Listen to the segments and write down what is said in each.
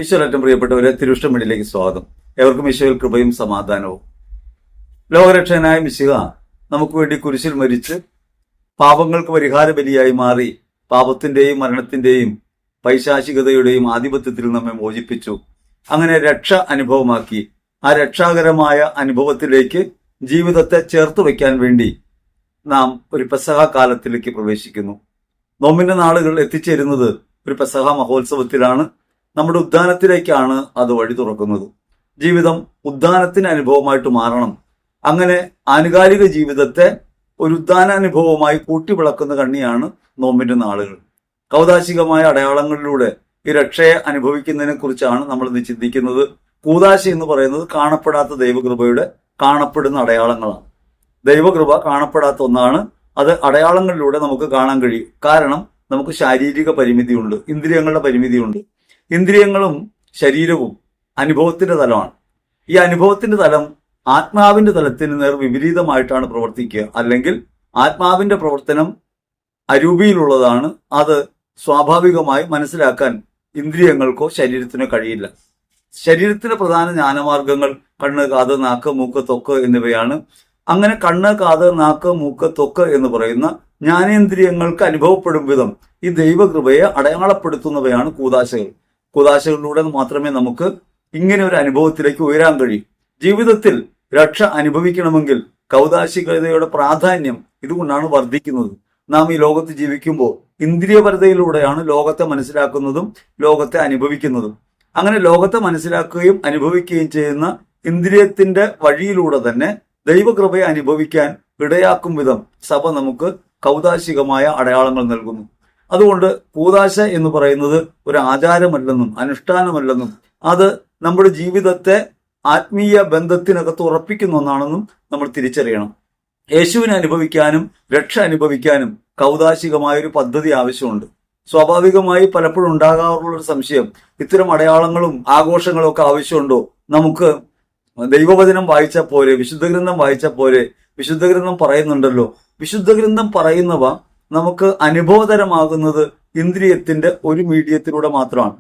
ഈശ്വരേറ്റവും പ്രിയപ്പെട്ടവരെ, തിരുവിഷ്ടമിടിലേക്ക് സ്വാഗതം. ഏവർക്കും ഈശ്വര കൃപയും സമാധാനവും. ലോകരക്ഷകനായ മിശിഹ നമുക്ക് വേണ്ടി കുരിശിൽ മരിച്ച് പാപങ്ങൾക്ക് പരിഹാര ബലിയായി മാറി പാപത്തിന്റെയും മരണത്തിന്റെയും പൈശാചികതയുടെയും ആധിപത്യത്തിൽ നമ്മെ മോചിപ്പിച്ചു. അങ്ങനെ രക്ഷ അനുഭവമാക്കി. ആ രക്ഷാകരമായ അനുഭവത്തിലേക്ക് ജീവിതത്തെ ചേർത്ത് വയ്ക്കാൻ വേണ്ടി നാം ഒരു പെസഹ കാലത്തിലേക്ക് പ്രവേശിക്കുന്നു. നോമ്പിന്റെ നാളുകൾ എത്തിച്ചേരുന്നത് ഒരു പെസഹ മഹോത്സവത്തിലാണ്. നമ്മുടെ ഉദ്ധാനത്തിലേക്കാണ് അത് വഴി തുറക്കുന്നത്. ജീവിതം ഉദ്ധാനത്തിന് അനുഭവമായിട്ട് മാറണം. അങ്ങനെ ആനുകാലിക ജീവിതത്തെ ഒരു ഉദ്ധാനാനുഭവമായി കൂട്ടിവിളക്കുന്ന കണ്ണിയാണ് നോമ്പിന്റെ നാളുകൾ. കൗദാശികമായ അടയാളങ്ങളിലൂടെ ഈ രക്ഷയെ അനുഭവിക്കുന്നതിനെ കുറിച്ചാണ് നമ്മൾ ഇന്ന് ചിന്തിക്കുന്നത്. കൂദാശ എന്ന് പറയുന്നത് കാണപ്പെടാത്ത ദൈവകൃപയുടെ കാണപ്പെടുന്ന അടയാളങ്ങളാണ്. ദൈവകൃപ കാണപ്പെടാത്ത ഒന്നാണ്. അത് അടയാളങ്ങളിലൂടെ നമുക്ക് കാണാൻ കഴിയും. കാരണം നമുക്ക് ശാരീരിക പരിമിതിയുണ്ട്, ഇന്ദ്രിയങ്ങളുടെ പരിമിതിയുണ്ട്. ഇന്ദ്രിയങ്ങളും ശരീരവും അനുഭവത്തിന്റെ തലമാണ്. ഈ അനുഭവത്തിന്റെ തലം ആത്മാവിന്റെ തലത്തിന് നേർ വിപരീതമായിട്ടാണ് പ്രവർത്തിക്കുക. അല്ലെങ്കിൽ ആത്മാവിന്റെ പ്രവർത്തനം അരൂപിയിലുള്ളതാണ്. അത് സ്വാഭാവികമായി മനസ്സിലാക്കാൻ ഇന്ദ്രിയങ്ങൾക്കോ ശരീരത്തിനോ കഴിയില്ല. ശരീരത്തിന്റെ പ്രധാന ജ്ഞാനമാർഗങ്ങൾ കണ്ണ്, കാത്, നാക്ക്, മൂക്ക്, ത്വക്ക് എന്നിവയാണ്. അങ്ങനെ കണ്ണ്, കാത്, നാക്ക്, മൂക്ക്, ത്വക്ക് എന്ന് പറയുന്ന ജ്ഞാനേന്ദ്രിയങ്ങൾക്ക് അനുഭവപ്പെടും വിധം ഈ ദൈവകൃപയെ അടയാളപ്പെടുത്തുന്നവയാണ് കൂദാശകൾ. കൂദാശകളിലൂടെ മാത്രമേ നമുക്ക് ഇങ്ങനെ ഒരു അനുഭവത്തിലേക്ക് ഉയരാൻ കഴിയും. ജീവിതത്തിൽ രക്ഷ അനുഭവിക്കണമെങ്കിൽ കൗദാശികതയുടെ പ്രാധാന്യം ഇതുകൊണ്ടാണ് വർദ്ധിക്കുന്നത്. നാം ഈ ലോകത്ത് ജീവിക്കുമ്പോൾ ഇന്ദ്രിയപരതയിലൂടെയാണ് ലോകത്തെ മനസ്സിലാക്കുന്നതും ലോകത്തെ അനുഭവിക്കുന്നതും. അങ്ങനെ ലോകത്തെ മനസ്സിലാക്കുകയും അനുഭവിക്കുകയും ചെയ്യുന്ന ഇന്ദ്രിയത്തിന്റെ വഴിയിലൂടെ തന്നെ ദൈവകൃപയെ അനുഭവിക്കാൻ ഇടയാക്കും വിധം സഭ നമുക്ക് കൗദാശികമായ അടയാളങ്ങൾ നൽകുന്നു. അതുകൊണ്ട് കൂദാശ എന്ന് പറയുന്നത് ഒരു ആചാരമല്ലെന്നും അനുഷ്ഠാനമല്ലെന്നും അത് നമ്മുടെ ജീവിതത്തെ ആത്മീയ ബന്ധത്തിനകത്ത് ഉറപ്പിക്കുന്ന ഒന്നാണെന്നും നമ്മൾ തിരിച്ചറിയണം. യേശുവിനെ അനുഭവിക്കാനും രക്ഷ അനുഭവിക്കാനും കൗദാശികമായൊരു പദ്ധതി ആവശ്യമുണ്ട്. സ്വാഭാവികമായി പലപ്പോഴും ഉണ്ടാകാറുള്ള ഒരു സംശയം, ഇത്തരം അടയാളങ്ങളും ആഘോഷങ്ങളും ഒക്കെ ആവശ്യമുണ്ടോ? നമുക്ക് ദൈവവചനം വായിച്ചാൽ പോരെ, വിശുദ്ധ ഗ്രന്ഥം വായിച്ചാൽ പോരെ? വിശുദ്ധ ഗ്രന്ഥം പറയുന്നുണ്ടല്ലോ. വിശുദ്ധ ഗ്രന്ഥം പറയുന്നവ നമുക്ക് അനുഭവതരമാകുന്നത് ഇന്ദ്രിയത്തിന്റെ ഒരു മീഡിയത്തിലൂടെ മാത്രമാണ്.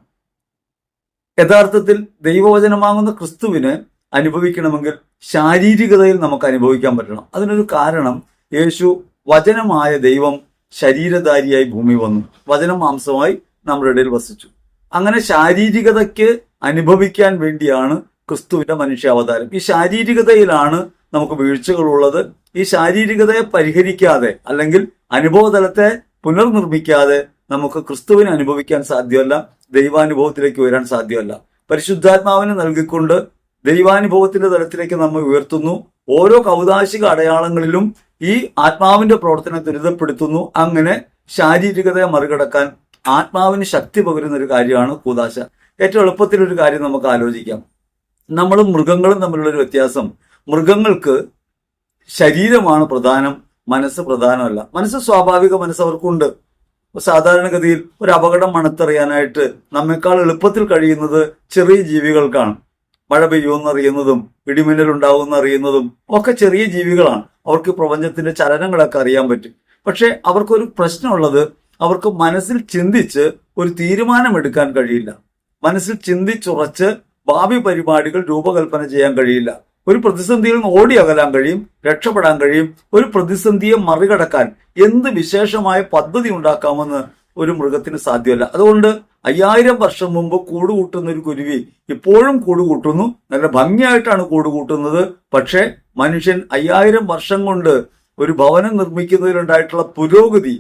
യഥാർത്ഥത്തിൽ ദൈവവചനമാകുന്ന ക്രിസ്തുവിനെ അനുഭവിക്കണമെങ്കിൽ ശാരീരികതയിൽ നമുക്ക് അനുഭവിക്കാൻ പറ്റണം. അതിനൊരു കാരണം, യേശു വചനമായ ദൈവം ശരീരധാരിയായി ഭൂമി വന്നു, വചനം മാംസമായി നമ്മുടെ ഇടയിൽ വസിച്ചു. അങ്ങനെ ശാരീരികതയ്ക്ക് അനുഭവിക്കാൻ വേണ്ടിയാണ് ക്രിസ്തുവിന്റെ മനുഷ്യാവതാരം. ഈ ശാരീരികതയിലാണ് നമുക്ക് വീഴ്ചകളുള്ളത്. ഈ ശാരീരികതയെ പരിഹരിക്കാതെ അല്ലെങ്കിൽ അനുഭവതലത്തെ പുനർനിർമ്മിക്കാതെ നമുക്ക് ക്രിസ്തുവിനെ അനുഭവിക്കാൻ സാധ്യമല്ല, ദൈവാനുഭവത്തിലേക്ക് ഉയരാൻ സാധ്യമല്ല. പരിശുദ്ധാത്മാവിനെ നൽകിക്കൊണ്ട് ദൈവാനുഭവത്തിന്റെ തലത്തിലേക്ക് നമ്മൾ ഉയർത്തുന്നു. ഓരോ കൗദാശിക അടയാളങ്ങളിലും ഈ ആത്മാവിന്റെ പ്രവർത്തനം ത്വരിതപ്പെടുത്തുന്നു. അങ്ങനെ ശാരീരികതയെ മറികടക്കാൻ ആത്മാവിന് ശക്തി പകരുന്ന ഒരു കാര്യമാണ് കൂദാശ. ഏറ്റവും എളുപ്പത്തിലൊരു കാര്യം നമുക്ക് ആലോചിക്കാം. നമ്മളും മൃഗങ്ങളും തമ്മിലുള്ളൊരു വ്യത്യാസം, മൃഗങ്ങൾക്ക് ശരീരമാണ് പ്രധാനം, മനസ്സ് പ്രധാനമല്ല. മനസ്സ് സ്വാഭാവിക മനസ്സ് അവർക്കുണ്ട്. സാധാരണഗതിയിൽ ഒരു അപകടം മണത്തറിയാനായിട്ട് നമ്മെക്കാൾ എളുപ്പത്തിൽ കഴിയുന്നത് ചെറിയ ജീവികൾക്കാണ്. മഴ പെയ്യുമെന്നറിയുന്നതും ഇടിമിന്നൽ ഉണ്ടാവുമെന്നറിയുന്നതും ഒക്കെ ചെറിയ ജീവികളാണ്. അവർക്ക് പ്രപഞ്ചത്തിന്റെ ചലനങ്ങളൊക്കെ അറിയാൻ പറ്റും. പക്ഷെ അവർക്കൊരു പ്രശ്നമുള്ളത്, അവർക്ക് മനസ്സിൽ ചിന്തിച്ച് ഒരു തീരുമാനമെടുക്കാൻ കഴിയില്ല. മനസ്സിൽ ചിന്തിച്ചുറച്ച് ഭാവി പരിപാടികൾ രൂപകൽപ്പന ചെയ്യാൻ കഴിയില്ല. ഒരു പ്രതിസന്ധിയിൽ നിന്ന് ഓടി അകലാൻ കഴിയും, രക്ഷപ്പെടാൻ കഴിയും. ഒരു പ്രതിസന്ധിയെ മറികടക്കാൻ എന്ത് വിശേഷമായ പദ്ധതി ഉണ്ടാക്കാമെന്ന് ഒരു മൃഗത്തിന് സാധ്യമല്ല. അതുകൊണ്ട് 5000 വർഷം മുമ്പ് കൂടുകൂട്ടുന്ന ഒരു കുരുവി ഇപ്പോഴും കൂടുകൂട്ടുന്നു, നല്ല ഭംഗിയായിട്ടാണ് കൂടുകൂട്ടുന്നത്. പക്ഷെ മനുഷ്യൻ 5000 വർഷം കൊണ്ട് ഒരു ഭവനം നിർമ്മിക്കുന്നതിലുണ്ടായിട്ടുള്ള പുരോഗതി,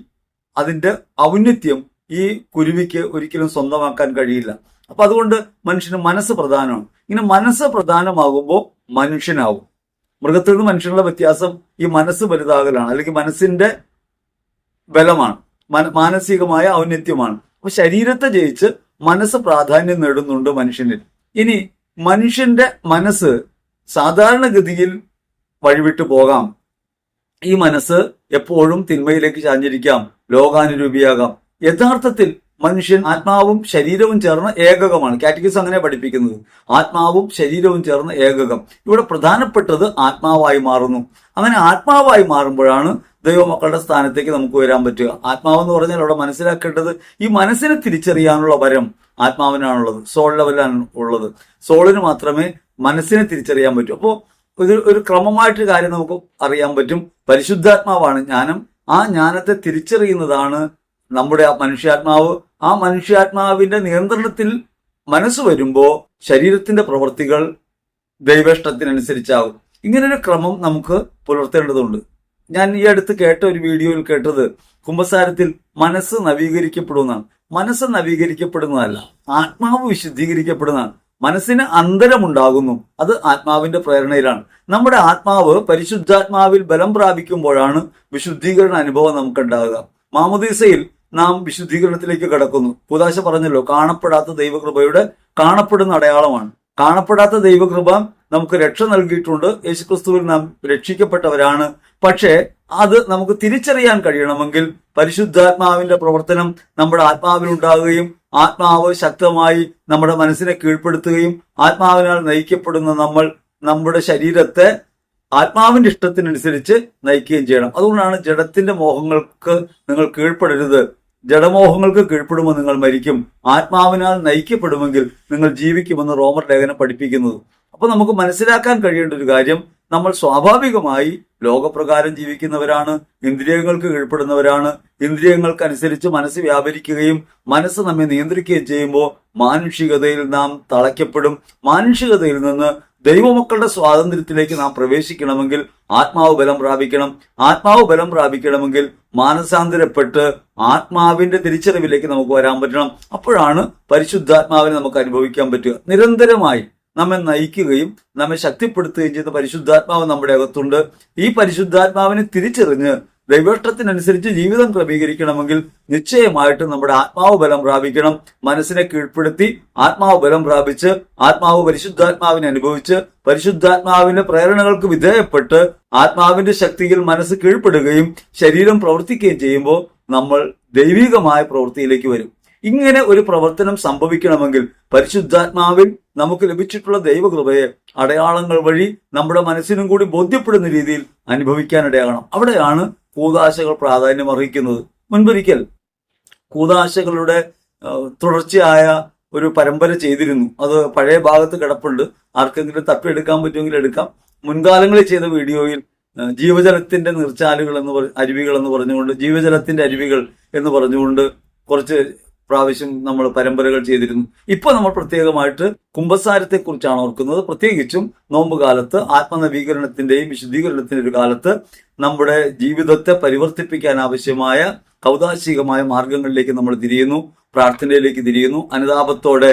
അതിന്റെ ഔന്നത്യം ഈ കുരുവിക്ക് ഒരിക്കലും സ്വന്തമാക്കാൻ കഴിയില്ല. അപ്പൊ അതുകൊണ്ട് മനുഷ്യന് മനസ്സ് പ്രധാനമാണ്. ഇങ്ങനെ മനസ്സ് പ്രധാനമാകുമ്പോൾ മനുഷ്യനാവും. മൃഗത്തിൽ നിന്ന് മനുഷ്യനുള്ള വ്യത്യാസം ഈ മനസ്സ് വലുതാകലാണ്, അല്ലെങ്കിൽ മനസ്സിന്റെ ബലമാണ്, മാനസികമായ ഔന്നത്യമാണ്. അപ്പൊ ശരീരത്തെ ജയിച്ച് മനസ്സ് പ്രാധാന്യം നേടുന്നുണ്ട് മനുഷ്യനിൽ. ഇനി മനുഷ്യന്റെ മനസ്സ് സാധാരണഗതിയിൽ വഴിവിട്ടു പോകാം. ഈ മനസ്സ് എപ്പോഴും തിന്മയിലേക്ക് ചാഞ്ഞിരിക്കാം, ലോകാനുരൂപിയാകാം. യഥാർത്ഥത്തിൽ മനുഷ്യൻ ആത്മാവും ശരീരവും ചേർന്ന ഏകകമാണ്. കാറ്റഗിസം അങ്ങനെ പഠിപ്പിക്കുന്നത്. ആത്മാവും ശരീരവും ചേർന്ന ഏകകം. ഇവിടെ പ്രധാനപ്പെട്ടത് ആത്മാവായി മാറുന്നു. അങ്ങനെ ആത്മാവായി മാറുമ്പോഴാണ് ദൈവമക്കളുടെ സ്ഥാനത്തേക്ക് നമുക്ക് വരാൻ പറ്റുക. ആത്മാവെന്ന് പറഞ്ഞാൽ അവിടെ മനസ്സിലാക്കേണ്ടത് ഈ മനസ്സിനെ തിരിച്ചറിയാനുള്ള വരം, ആത്മാവിനാണുള്ളത്, സോൾ ലെവലാണ് ഉള്ളത്. സോളിന് മാത്രമേ മനസ്സിനെ തിരിച്ചറിയാൻ പറ്റൂ. അപ്പോൾ ഒരു ക്രമമായിട്ടൊരു കാര്യം നമുക്ക് അറിയാൻ പറ്റും. പരിശുദ്ധാത്മാവാണ് ജ്ഞാനം. ആ ജ്ഞാനത്തെ തിരിച്ചറിയുന്നതാണ് നമ്മുടെ മനുഷ്യാത്മാവ്. ആ മനുഷ്യാത്മാവിന്റെ നിയന്ത്രണത്തിൽ മനസ്സ് വരുമ്പോൾ ശരീരത്തിന്റെ പ്രവൃത്തികൾ ദൈവേഷ്ടത്തിനനുസരിച്ചാകും. ഇങ്ങനൊരു ക്രമം നമുക്ക് പുലർത്തേണ്ടതുണ്ട്. ഞാൻ ഈ അടുത്ത് കേട്ട ഒരു വീഡിയോയിൽ കേട്ടത് കുമ്പസാരത്തിൽ മനസ്സ് നവീകരിക്കപ്പെടുന്നതാണ്. മനസ്സ് നവീകരിക്കപ്പെടുന്നതല്ല, ആത്മാവ് വിശുദ്ധീകരിക്കപ്പെടുന്നതാണ്. മനസ്സിന് അന്തരമുണ്ടാകുന്നു, അത് ആത്മാവിന്റെ പ്രേരണയിലാണ്. നമ്മുടെ ആത്മാവ് പരിശുദ്ധാത്മാവിൽ ബലം പ്രാപിക്കുമ്പോഴാണ് വിശുദ്ധീകരണ അനുഭവം നമുക്കുണ്ടാകുക. മാമോദീസയിൽ നാം വിശുദ്ധീകരണത്തിലേക്ക് കടക്കുന്നു. കൂദാശ പറഞ്ഞല്ലോ, കാണപ്പെടാത്ത ദൈവകൃപയുടെ കാണപ്പെടുന്ന അടയാളമാണ്. കാണപ്പെടാത്ത ദൈവകൃപ നമുക്ക് രക്ഷ നൽകിയിട്ടുണ്ട്. യേശുക്രിസ്തുവിൽ നാം രക്ഷിക്കപ്പെട്ടവരാണ്. പക്ഷേ അത് നമുക്ക് തിരിച്ചറിയാൻ കഴിയണമെങ്കിൽ പരിശുദ്ധാത്മാവിന്റെ പ്രവർത്തനം നമ്മുടെ ആത്മാവിലുണ്ടാകുകയും ആത്മാവ് ശക്തമായി നമ്മുടെ മനസ്സിനെ കീഴ്പ്പെടുത്തുകയും ആത്മാവിനാൽ നയിക്കപ്പെടുന്ന നമ്മൾ നമ്മുടെ ശരീരത്തെ ആത്മാവിന്റെ ഇഷ്ടത്തിനനുസരിച്ച് നയിക്കുകയും ചെയ്യണം. അതുകൊണ്ടാണ് ജഡത്തിന്റെ മോഹങ്ങൾക്ക് നിങ്ങൾ കീഴ്പ്പെടരുത്. ജഡമോഹങ്ങൾക്ക് കീഴ്പ്പെടുമ്പോൾ നിങ്ങൾ മരിക്കും. ആത്മാവിനാൽ നയിക്കപ്പെടുമെങ്കിൽ നിങ്ങൾ ജീവിക്കുമെന്ന് റോമർ ലേഖനം പഠിപ്പിക്കുന്നത്. അപ്പൊ നമുക്ക് മനസ്സിലാക്കാൻ കഴിയേണ്ട ഒരു കാര്യം, നമ്മൾ സ്വാഭാവികമായി ലോകപ്രകാരം ജീവിക്കുന്നവരാണ്, ഇന്ദ്രിയങ്ങൾക്ക് കീഴ്പ്പെടുന്നവരാണ്. ഇന്ദ്രിയങ്ങൾക്കനുസരിച്ച് മനസ്സ് വ്യാപരിക്കുകയും മനസ്സ് നമ്മെ നിയന്ത്രിക്കുകയും ചെയ്യുമ്പോൾ മാനുഷികതയിൽ നാം തളയ്ക്കപ്പെടും. മാനുഷികതയിൽ നിന്ന് ദൈവമക്കളുടെ സ്വാതന്ത്ര്യത്തിലേക്ക് നാം പ്രവേശിക്കണമെങ്കിൽ ആത്മാവ് ബലം പ്രാപിക്കണം. ആത്മാവ് ബലം പ്രാപിക്കണമെങ്കിൽ മാനസാന്തരപ്പെട്ട് ആത്മാവിന്റെ തിരിച്ചറിവിലേക്ക് നമുക്ക് വരാൻ പറ്റണം. അപ്പോഴാണ് പരിശുദ്ധാത്മാവിനെ നമുക്ക് അനുഭവിക്കാൻ പറ്റുക. നിരന്തരമായി നമ്മെ നയിക്കുകയും നമ്മെ ശക്തിപ്പെടുത്തുകയും ചെയ്യുന്ന പരിശുദ്ധാത്മാവ് നമ്മുടെ അകത്തുണ്ട്. ഈ പരിശുദ്ധാത്മാവിനെ തിരിച്ചറിഞ്ഞ് ദൈവേഷ്ടത്തിനനുസരിച്ച് ജീവിതം ക്രമീകരിക്കണമെങ്കിൽ നിശ്ചയമായിട്ടും നമ്മുടെ ആത്മാവ് ബലം പ്രാപിക്കണം. മനസ്സിനെ കീഴ്പ്പെടുത്തി ആത്മാവ് ബലം പ്രാപിച്ച് ആത്മാവ് പരിശുദ്ധാത്മാവിനെ അനുഭവിച്ച് പരിശുദ്ധാത്മാവിന്റെ പ്രേരണകൾക്ക് വിധേയപ്പെട്ട് ആത്മാവിന്റെ ശക്തിയിൽ മനസ്സ് കീഴ്പ്പെടുകയും ശരീരം പ്രവർത്തിക്കുകയും ചെയ്യുമ്പോൾ നമ്മൾ ദൈവികമായ പ്രവൃത്തിയിലേക്ക് വരും. ഇങ്ങനെ ഒരു പ്രവർത്തനം സംഭവിക്കണമെങ്കിൽ പരിശുദ്ധാത്മാവിൽ നമുക്ക് ലഭിച്ചിട്ടുള്ള ദൈവകൃപയെ അടയാളങ്ങൾ വഴി നമ്മുടെ മനസ്സിനും കൂടി ബോധ്യപ്പെടുന്ന രീതിയിൽ അനുഭവിക്കാനിടയാകണം. അവിടെയാണ് കൂദാശകൾ പ്രാധാന്യം അർഹിക്കുന്നത്. മുൻപൊരിക്കൽ കൂദാശകളുടെ തുടർച്ചയായ ഒരു പരമ്പര ചെയ്തിരുന്നു. അത് പഴയ ഭാഗത്ത് കിടപ്പുണ്ട്. ആർക്കെങ്കിലും തപ്പിയെടുക്കാൻ പറ്റുമെങ്കിൽ എടുക്കാം. മുൻകാലങ്ങളിൽ ചെയ്ത വീഡിയോയിൽ ജീവജലത്തിന്റെ നീർച്ചാലുകൾ അരുവികൾ എന്ന് പറഞ്ഞുകൊണ്ട്, ജീവജലത്തിന്റെ അരുവികൾ എന്ന് പറഞ്ഞുകൊണ്ട് കുറച്ച് പ്രാവശ്യം നമ്മൾ പരമ്പരകൾ ചെയ്തിരുന്നു. ഇപ്പൊ നമ്മൾ പ്രത്യേകമായിട്ട് കുമ്പസാരത്തെ കുറിച്ചാണ് ഓർക്കുന്നത്. പ്രത്യേകിച്ചും നോമ്പ് കാലത്ത് ആത്മനവീകരണത്തിന്റെയും വിശുദ്ധീകരണത്തിന്റെ ഒരു കാലത്ത് നമ്മുടെ ജീവിതത്തെ പരിവർത്തിപ്പിക്കാൻ ആവശ്യമായ കൗതാശികമായ മാർഗങ്ങളിലേക്ക് നമ്മൾ തിരിയുന്നു, പ്രാർത്ഥനയിലേക്ക് തിരിയുന്നു. അനുതാപത്തോടെ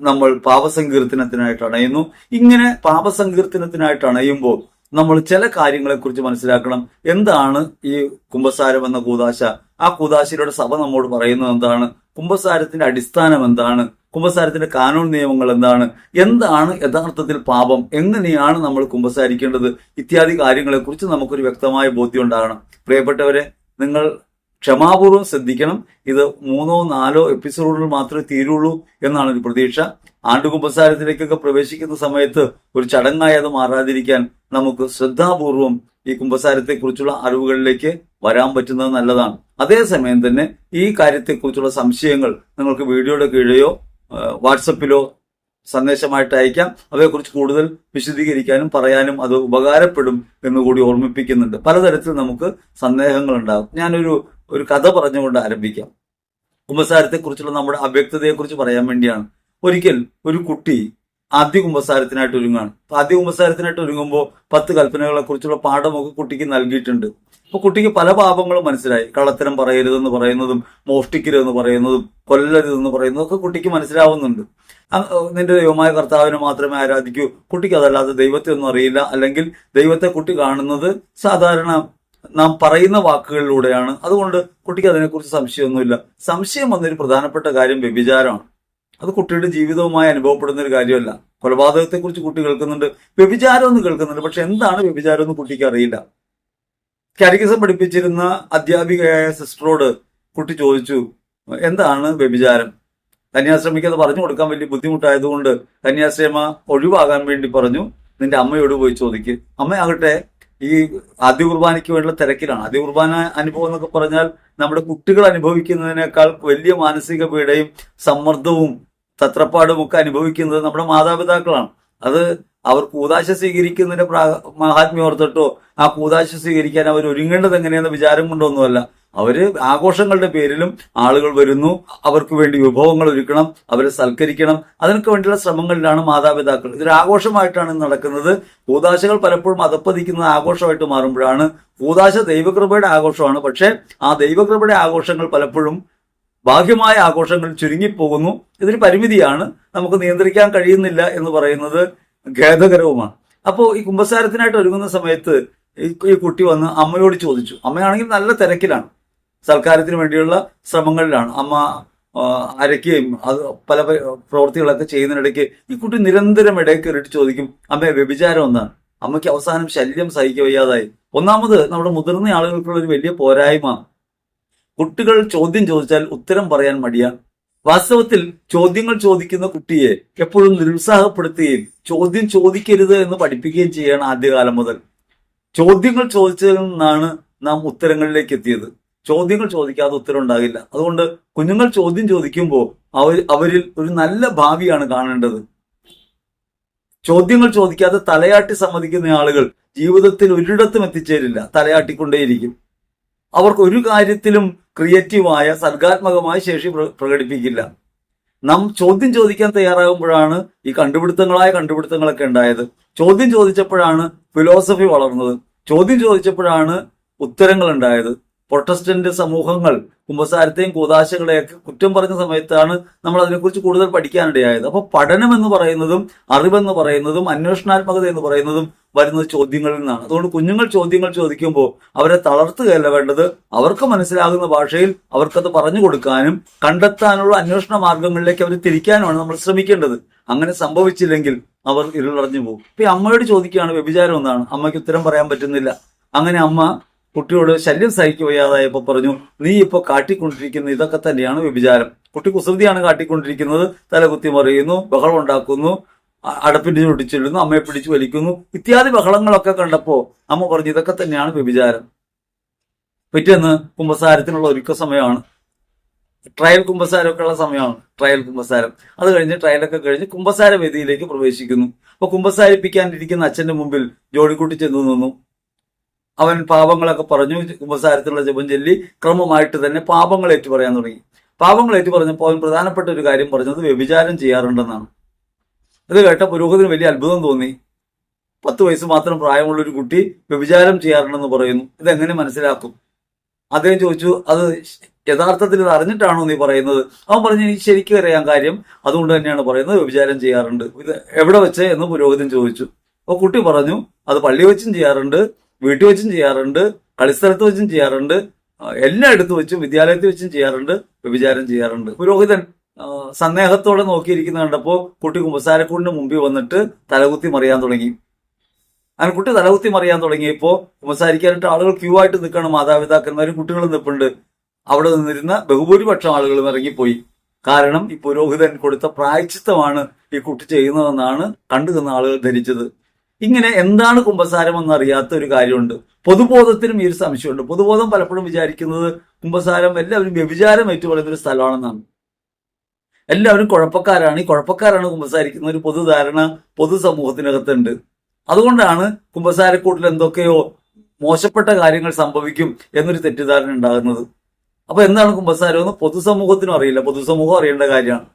നമ്മൾ പാപസങ്കീർത്തനത്തിനായിട്ട് അണയുന്നു. ഇങ്ങനെ പാപസങ്കീർത്തനത്തിനായിട്ട് അണയുമ്പോൾ നമ്മൾ ചില കാര്യങ്ങളെക്കുറിച്ച് മനസ്സിലാക്കണം. എന്താണ് ഈ കുമ്പസാരം എന്ന കൂദാശ? ആ കൂദാശയുടെ സഭ നമ്മോട് പറയുന്നത് എന്താണ്? കുമ്പസാരത്തിന്റെ അടിസ്ഥാനം എന്താണ്? കുമ്പസാരത്തിന്റെ കാനൂൺ നിയമങ്ങൾ എന്താണ്? എന്താണ് യഥാർത്ഥത്തിൽ പാപം? എങ്ങനെയാണ് നമ്മൾ കുമ്പസാരിക്കേണ്ടത്? ഇത്യാദി കാര്യങ്ങളെക്കുറിച്ച് നമുക്കൊരു വ്യക്തമായ ബോധ്യം ഉണ്ടാകണം. പ്രിയപ്പെട്ടവരെ, നിങ്ങൾ ക്ഷമാപൂർവ്വം ശ്രദ്ധിക്കണം. ഇത് 3-4 എപ്പിസോഡുകൾ മാത്രമേ തീരുള്ളൂ എന്നാണ് ഒരു പ്രതീക്ഷ. ആണ്ടുകുമ്പസാരത്തിലേക്കൊക്കെ പ്രവേശിക്കുന്ന സമയത്ത് ഒരു ചടങ്ങായി അത് മാറാതിരിക്കാൻ നമുക്ക് ശ്രദ്ധാപൂർവം ഈ കുമ്പസാരത്തെക്കുറിച്ചുള്ള അറിവുകളിലേക്ക് വരാൻ പറ്റുന്നത് നല്ലതാണ്. അതേസമയം തന്നെ ഈ കാര്യത്തെക്കുറിച്ചുള്ള സംശയങ്ങൾ നിങ്ങൾക്ക് വീഡിയോയുടെ കീഴെയോ വാട്സപ്പിലോ സന്ദേശമായിട്ട് അയക്കാം. അവയെക്കുറിച്ച് കൂടുതൽ വിശദീകരിക്കാനും പറയാനും അത് ഉപകാരപ്പെടും എന്നുകൂടി ഓർമ്മിപ്പിക്കുന്നുണ്ട്. പലതരത്തിൽ നമുക്ക് സന്ദേഹങ്ങൾ ഉണ്ടാകും. ഞാനൊരു കഥ പറഞ്ഞുകൊണ്ട് ആരംഭിക്കാം. കുമ്പസാരത്തെക്കുറിച്ചുള്ള നമ്മുടെ അവ്യക്തതയെക്കുറിച്ച് പറയാൻ വേണ്ടിയാണ്. ഒരിക്കൽ ഒരു കുട്ടി ആദ്യ കുമ്പസാരത്തിനായിട്ട് ഒരുങ്ങാണ്. ആദ്യ കുമ്പസാരത്തിനായിട്ട് ഒരുങ്ങുമ്പോൾ 10 കൽപ്പനകളെ കുറിച്ചുള്ള പാഠമൊക്കെ കുട്ടിക്ക് നൽകിയിട്ടുണ്ട്. അപ്പൊ കുട്ടിക്ക് പല പാപങ്ങളും മനസ്സിലായി. കള്ളത്തരം പറയരുതെന്ന് പറയുന്നതും, മോഷ്ടിക്കരുതെന്ന് പറയുന്നതും, കൊല്ലരുതെന്ന് പറയുന്നതും ഒക്കെ കുട്ടിക്ക് മനസ്സിലാവുന്നുണ്ട്. നിന്റെ ദൈവമായ കർത്താവിനെ മാത്രമേ ആരാധിക്കൂ. കുട്ടിക്ക് അതല്ലാതെ ദൈവത്തെ ഒന്നും അറിയില്ല. അല്ലെങ്കിൽ ദൈവത്തെ കുട്ടി കാണുന്നത് സാധാരണ നാം പറയുന്ന വാക്കുകളിലൂടെയാണ്. അതുകൊണ്ട് കുട്ടിക്ക് അതിനെക്കുറിച്ച് സംശയമൊന്നുമില്ല. സംശയം വന്നൊരു പ്രധാനപ്പെട്ട കാര്യം വ്യഭിചാരമാണ്. അത് കുട്ടിയുടെ ജീവിതവുമായി അനുഭവപ്പെടുന്ന ഒരു കാര്യമല്ല. കൊലപാതകത്തെക്കുറിച്ച് കുട്ടി കേൾക്കുന്നുണ്ട്, വ്യഭിചാരം എന്ന് കേൾക്കുന്നുണ്ട്. പക്ഷെ എന്താണ് വ്യഭിചാരം എന്ന് കുട്ടിക്ക് അറിയില്ല. കാറ്റഗിസം പഠിപ്പിച്ചിരുന്ന അധ്യാപികയായ സിസ്റ്ററോട് കുട്ടി ചോദിച്ചു, എന്താണ് വ്യഭിചാരം? കന്യാശ്രമിക്ക് അത് പറഞ്ഞു കൊടുക്കാൻ വലിയ ബുദ്ധിമുട്ടായതുകൊണ്ട് കന്യാശ്രമ ഒഴിവാകാൻ വേണ്ടി പറഞ്ഞു, നിന്റെ അമ്മയോട് പോയി ചോദിക്ക്. അമ്മയാകട്ടെ ഈ ആദ്യ കുർബാനയ്ക്ക് വേണ്ടിയുള്ള തിരക്കിലാണ്. ആദ്യ കുർബാന അനുഭവം എന്നൊക്കെ പറഞ്ഞാൽ നമ്മുടെ കുട്ടികൾ അനുഭവിക്കുന്നതിനേക്കാൾ വലിയ മാനസിക പീഡയും സമ്മർദ്ദവും തത്രപ്പാടും ഒക്കെ അനുഭവിക്കുന്നത് നമ്മുടെ മാതാപിതാക്കളാണ്. അത് അവർ കൂദാശ സ്വീകരിക്കുന്നതിന്റെ മഹാത്മ്യം ഓർത്തിട്ടോ ആ കൂദാശ സ്വീകരിക്കാൻ അവർ ഒരുങ്ങേണ്ടത് എങ്ങനെയെന്ന വിചാരം കൊണ്ടൊന്നുമല്ല. അവര് ആഘോഷങ്ങളുടെ പേരിലും ആളുകൾ വരുന്നു, അവർക്ക് വേണ്ടി വിഭവങ്ങൾ ഒരുക്കണം, അവരെ സൽക്കരിക്കണം, അതിനൊക്കെ വേണ്ടിയുള്ള ശ്രമങ്ങളിലാണ് മാതാപിതാക്കൾ. ഇതൊരു ആഘോഷമായിട്ടാണ് നടക്കുന്നത്. കൂദാശകൾ പലപ്പോഴും അധപ്പതിക്കുന്ന ആഘോഷമായിട്ട് മാറുമ്പോഴാണ്. കൂദാശ ദൈവകൃപയുടെ ആഘോഷമാണ്, പക്ഷെ ആ ദൈവകൃപയുടെ ആഘോഷങ്ങൾ പലപ്പോഴും ബാഹ്യമായ ആഘോഷങ്ങൾ ചുരുങ്ങിപ്പോകുന്നു. ഇതിന് പരിമിതിയാണ്, നമുക്ക് നിയന്ത്രിക്കാൻ കഴിയുന്നില്ല എന്ന് പറയുന്നത് ഖേദകരവുമാണ്. അപ്പോൾ ഈ കുമ്പസാരത്തിനായിട്ട് ഒരുങ്ങുന്ന സമയത്ത് ഈ കുട്ടി വന്ന് അമ്മയോട് ചോദിച്ചു. അമ്മയാണെങ്കിൽ നല്ല തിരക്കിലാണ്, സൽക്കാരത്തിന് വേണ്ടിയുള്ള ശ്രമങ്ങളിലാണ്. അമ്മ അരയ്ക്കുകയും അത് പല പ്രവൃത്തികളൊക്കെ ചെയ്യുന്നതിനിടയ്ക്ക് ഈ കുട്ടി നിരന്തരം ഇടയിൽ കയറിയിട്ട് ചോദിക്കും, അമ്മ വ്യഭിചാരം എന്താണ്? അമ്മയ്ക്ക് അവസാനം ശല്യം സഹിക്കുക വയ്യാതായി. ഒന്നാമത് നമ്മുടെ മുതിർന്ന ആളുകൾക്കുള്ള ഒരു വലിയ പോരായ്മ, കുട്ടികൾ ചോദ്യം ചോദിച്ചാൽ ഉത്തരം പറയാൻ മടിയാണ്. വാസ്തവത്തിൽ ചോദ്യങ്ങൾ ചോദിക്കുന്ന കുട്ടിയെ എപ്പോഴും നിരുത്സാഹപ്പെടുത്തുകയും ചോദ്യം ചോദിക്കരുത് എന്ന് പഠിപ്പിക്കുകയും ചെയ്യണം. ആദ്യകാലം മുതൽ ചോദ്യങ്ങൾ ചോദിച്ചതിൽ നിന്നാണ് നാം ഉത്തരങ്ങളിലേക്ക് എത്തിയത്. ചോദ്യങ്ങൾ ചോദിക്കാതെ ഉത്തരം ഉണ്ടാകില്ല. അതുകൊണ്ട് കുഞ്ഞുങ്ങൾ ചോദ്യം ചോദിക്കുമ്പോൾ അവരിൽ ഒരു നല്ല ഭാവിയാണ് കാണേണ്ടത്. ചോദ്യങ്ങൾ ചോദിക്കാതെ തലയാട്ടി സമ്മതിക്കുന്ന ആളുകൾ ജീവിതത്തിൽ ഒരിടത്തും എത്തിച്ചേരില്ല, തലയാട്ടിക്കൊണ്ടേയിരിക്കും. അവർക്ക് ഒരു കാര്യത്തിലും ക്രിയേറ്റീവായ സർഗാത്മകമായ ശേഷി പ്രകടിപ്പിക്കില്ല. നാം ചോദ്യം ചോദിക്കാൻ തയ്യാറാകുമ്പോഴാണ് ഈ കണ്ടുപിടുത്തങ്ങളൊക്കെ ഉണ്ടായത്. ചോദ്യം ചോദിച്ചപ്പോഴാണ് ഫിലോസഫി വളർന്നത്. ചോദ്യം ചോദിച്ചപ്പോഴാണ് ഉത്തരങ്ങൾ ഉണ്ടായത്. പ്രൊട്ടസ്റ്റന്റ് സമൂഹങ്ങൾ കുമ്പസാരത്തെയും കൂദാശകളെയൊക്കെ കുറ്റം പറഞ്ഞ സമയത്താണ് നമ്മൾ അതിനെക്കുറിച്ച് കൂടുതൽ പഠിക്കാനിടയായത്. അപ്പൊ പഠനം എന്ന് പറയുന്നതും അറിവെന്ന് പറയുന്നതും അന്വേഷണാത്മകത എന്ന് പറയുന്നതും വരുന്നത് ചോദ്യങ്ങളിൽ നിന്നാണ്. അതുകൊണ്ട് കുഞ്ഞുങ്ങൾ ചോദ്യങ്ങൾ ചോദിക്കുമ്പോൾ അവരെ തളർത്തുകയല്ല വേണ്ടത്, അവർക്ക് മനസ്സിലാകുന്ന ഭാഷയിൽ അവർക്കത് പറഞ്ഞു കൊടുക്കാനും കണ്ടെത്താനുള്ള അന്വേഷണ മാർഗങ്ങളിലേക്ക് അവർ തിരിക്കാനുമാണ് നമ്മൾ ശ്രമിക്കേണ്ടത്. അങ്ങനെ സംഭവിച്ചില്ലെങ്കിൽ അവർ ഇരുളടഞ്ഞു പോകും. ഇപ്പൊ അമ്മയോട് ചോദിക്കുകയാണ് വ്യഭിചാരം എന്താണ്? അമ്മയ്ക്ക് ഉത്തരം പറയാൻ പറ്റുന്നില്ല. അങ്ങനെ അമ്മ കുട്ടിയോട് ശല്യം സഹിക്കുക വയ്യാതായപ്പോ പറഞ്ഞു, നീ ഇപ്പൊ കാട്ടിക്കൊണ്ടിരിക്കുന്ന ഇതൊക്കെ തന്നെയാണ് വ്യഭിചാരം. കുട്ടി കുസൃതിയാണ് കാട്ടിക്കൊണ്ടിരിക്കുന്നത്. തലകുത്തി മറിയുന്നു, ബഹളം ഉണ്ടാക്കുന്നു, അടപ്പിന്റെ ചൊടിച്ചിടുന്നു, അമ്മയെ പിടിച്ചു വലിക്കുന്നു, ഇത്യാദി ബഹളങ്ങളൊക്കെ കണ്ടപ്പോ അമ്മ പറഞ്ഞു ഇതൊക്കെ തന്നെയാണ് വ്യഭിചാരം. പിറ്റേന്ന് കുമ്പസാരത്തിനുള്ള ഒരുക്ക സമയമാണ്. ട്രയൽ കുമ്പസാരമൊക്കെ ഉള്ള സമയമാണ് ട്രയൽ കുമ്പസാരം. അത് കഴിഞ്ഞ് ട്രയലൊക്കെ കഴിഞ്ഞ് കുമ്പസാര വേദിയിലേക്ക് പ്രവേശിക്കുന്നു. അപ്പൊ കുമ്പസാരിപ്പിക്കാനിരിക്കുന്ന അച്ഛന്റെ മുമ്പിൽ ജോണിക്കുട്ടി ചെന്നു നിന്നു. അവൻ പാപങ്ങളൊക്കെ പറഞ്ഞു. കുമ്പസാരത്തിലുള്ള ജപം ചൊല്ലി ക്രമമായിട്ട് തന്നെ പാപങ്ങൾ ഏറ്റു പറയാൻ തുടങ്ങി. പാപങ്ങൾ ഏറ്റു പറഞ്ഞപ്പോൾ അവൻ പ്രധാനപ്പെട്ട ഒരു കാര്യം പറഞ്ഞത് വ്യഭിചാരം ചെയ്യാറുണ്ടെന്നാണ്. ഇത് കേട്ട പുരോഹിതന് വലിയ അത്ഭുതം തോന്നി. 10 വയസ്സ് മാത്രം പ്രായമുള്ള ഒരു കുട്ടി വ്യഭിചാരം ചെയ്യാറുണ്ടെന്ന് പറയുന്നു, ഇതെങ്ങനെ മനസ്സിലാക്കും? അദ്ദേഹം ചോദിച്ചു, അത് യഥാർത്ഥത്തിൽ ഇത് അറിഞ്ഞിട്ടാണോ നീ പറയുന്നത്? അവൻ പറഞ്ഞു, എനിക്ക് ശരിക്കും അറിയാൻ കാര്യം, അതുകൊണ്ട് തന്നെയാണ് പറയുന്നത്, വ്യഭിചാരം ചെയ്യാറുണ്ട്. ഇത് എവിടെ വെച്ച് എന്ന് പുരോഹിതൻ ചോദിച്ചു. അപ്പോൾ കുട്ടി പറഞ്ഞു, അത് പള്ളി വെച്ചും ചെയ്യാറുണ്ട്, വീട്ടിൽ വെച്ചും ചെയ്യാറുണ്ട്, കളിസ്ഥലത്ത് വെച്ചും ചെയ്യാറുണ്ട്, എല്ലായിടത്തും വെച്ചും വിദ്യാലയത്തിൽ വെച്ചും ചെയ്യാറുണ്ട്, വ്യഭിചാരം ചെയ്യാറുണ്ട്. പുരോഹിതൻ സന്ദേഹത്തോടെ നോക്കിയിരിക്കുന്ന കണ്ടപ്പോ കുട്ടി കുമ്പസാരക്കൂടിന്റെ മുമ്പിൽ വന്നിട്ട് തലകുത്തി മറിയാൻ തുടങ്ങി. അങ്ങനെ കുട്ടി തലകുത്തി മറിയാൻ തുടങ്ങിയപ്പോ കുമ്പസാരിക്കാനായിട്ട് ആളുകൾ ക്യൂ ആയിട്ട് നിൽക്കണം. മാതാപിതാക്കന്മാരും കുട്ടികളും നിൽപ്പുണ്ട്. അവിടെ നിന്നിരുന്ന ബഹുഭൂരിപക്ഷം ആളുകളും ഇറങ്ങിപ്പോയി. കാരണം ഈ പുരോഹിതൻ കൊടുത്ത പ്രായശ്ചിത്തമാണ് ഈ കുട്ടി ചെയ്യുന്നതെന്നാണ് കണ്ടുനിന്ന ആളുകൾ ധരിച്ചത്. ഇങ്ങനെ എന്താണ് കുമ്പസാരം എന്നറിയാത്ത ഒരു കാര്യമുണ്ട്. പൊതുബോധത്തിനും ഈ ഒരു സംശയമുണ്ട്. പൊതുബോധം പലപ്പോഴും വിചാരിക്കുന്നത് കുമ്പസാരം എല്ലാവരും വ്യഭിചാരം ഏറ്റുപറയുന്ന ഒരു സ്ഥലമാണെന്നാണ്. എല്ലാവരും കുഴപ്പക്കാരാണ്, ഈ കുഴപ്പക്കാരാണ് കുമ്പസാരിക്കുന്ന ഒരു പൊതുധാരണ പൊതുസമൂഹത്തിനകത്തുണ്ട്. അതുകൊണ്ടാണ് കുമ്പസാരക്കൂട്ടിൽ എന്തൊക്കെയോ മോശപ്പെട്ട കാര്യങ്ങൾ സംഭവിക്കും എന്നൊരു തെറ്റിദ്ധാരണ ഉണ്ടാകുന്നത്. അപ്പൊ എന്താണ് കുമ്പസാരം എന്ന് പൊതുസമൂഹത്തിനും അറിയില്ല, പൊതുസമൂഹം അറിയേണ്ട കാര്യമാണ്.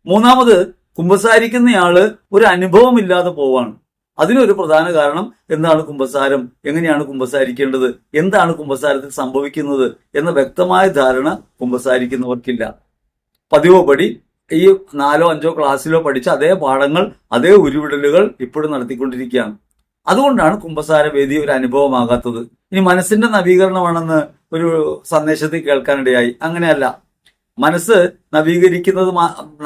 മൂന്നാമത്, കുമ്പസാരിക്കുന്നയാള് ഒരു അനുഭവം ഇല്ലാതെ പോവാണ്. അതിനൊരു പ്രധാന കാരണം എന്താണ് കുമ്പസാരം, എങ്ങനെയാണ് കുമ്പസാരിക്കേണ്ടത്, എന്താണ് കുമ്പസാരത്തിൽ സംഭവിക്കുന്നത് എന്ന വ്യക്തമായ ധാരണ കുമ്പസാരിക്കുന്നവർക്കില്ല. പതിവ് പടി ഈ 4ഓ 5ഓ ക്ലാസ്സിലോ പഠിച്ച അതേ പാഠങ്ങൾ, അതേ ഉരുവിടലുകൾ ഇപ്പോഴും നടത്തിക്കൊണ്ടിരിക്കുകയാണ്. അതുകൊണ്ടാണ് കുമ്പസാര വേദി ഒരു അനുഭവമാകാത്തത്. ഇനി മനസ്സിന്റെ നവീകരണമാണെന്ന് ഒരു സന്ദേശത്തിൽ കേൾക്കാനിടയായി. അങ്ങനെയല്ല. മനസ്സ്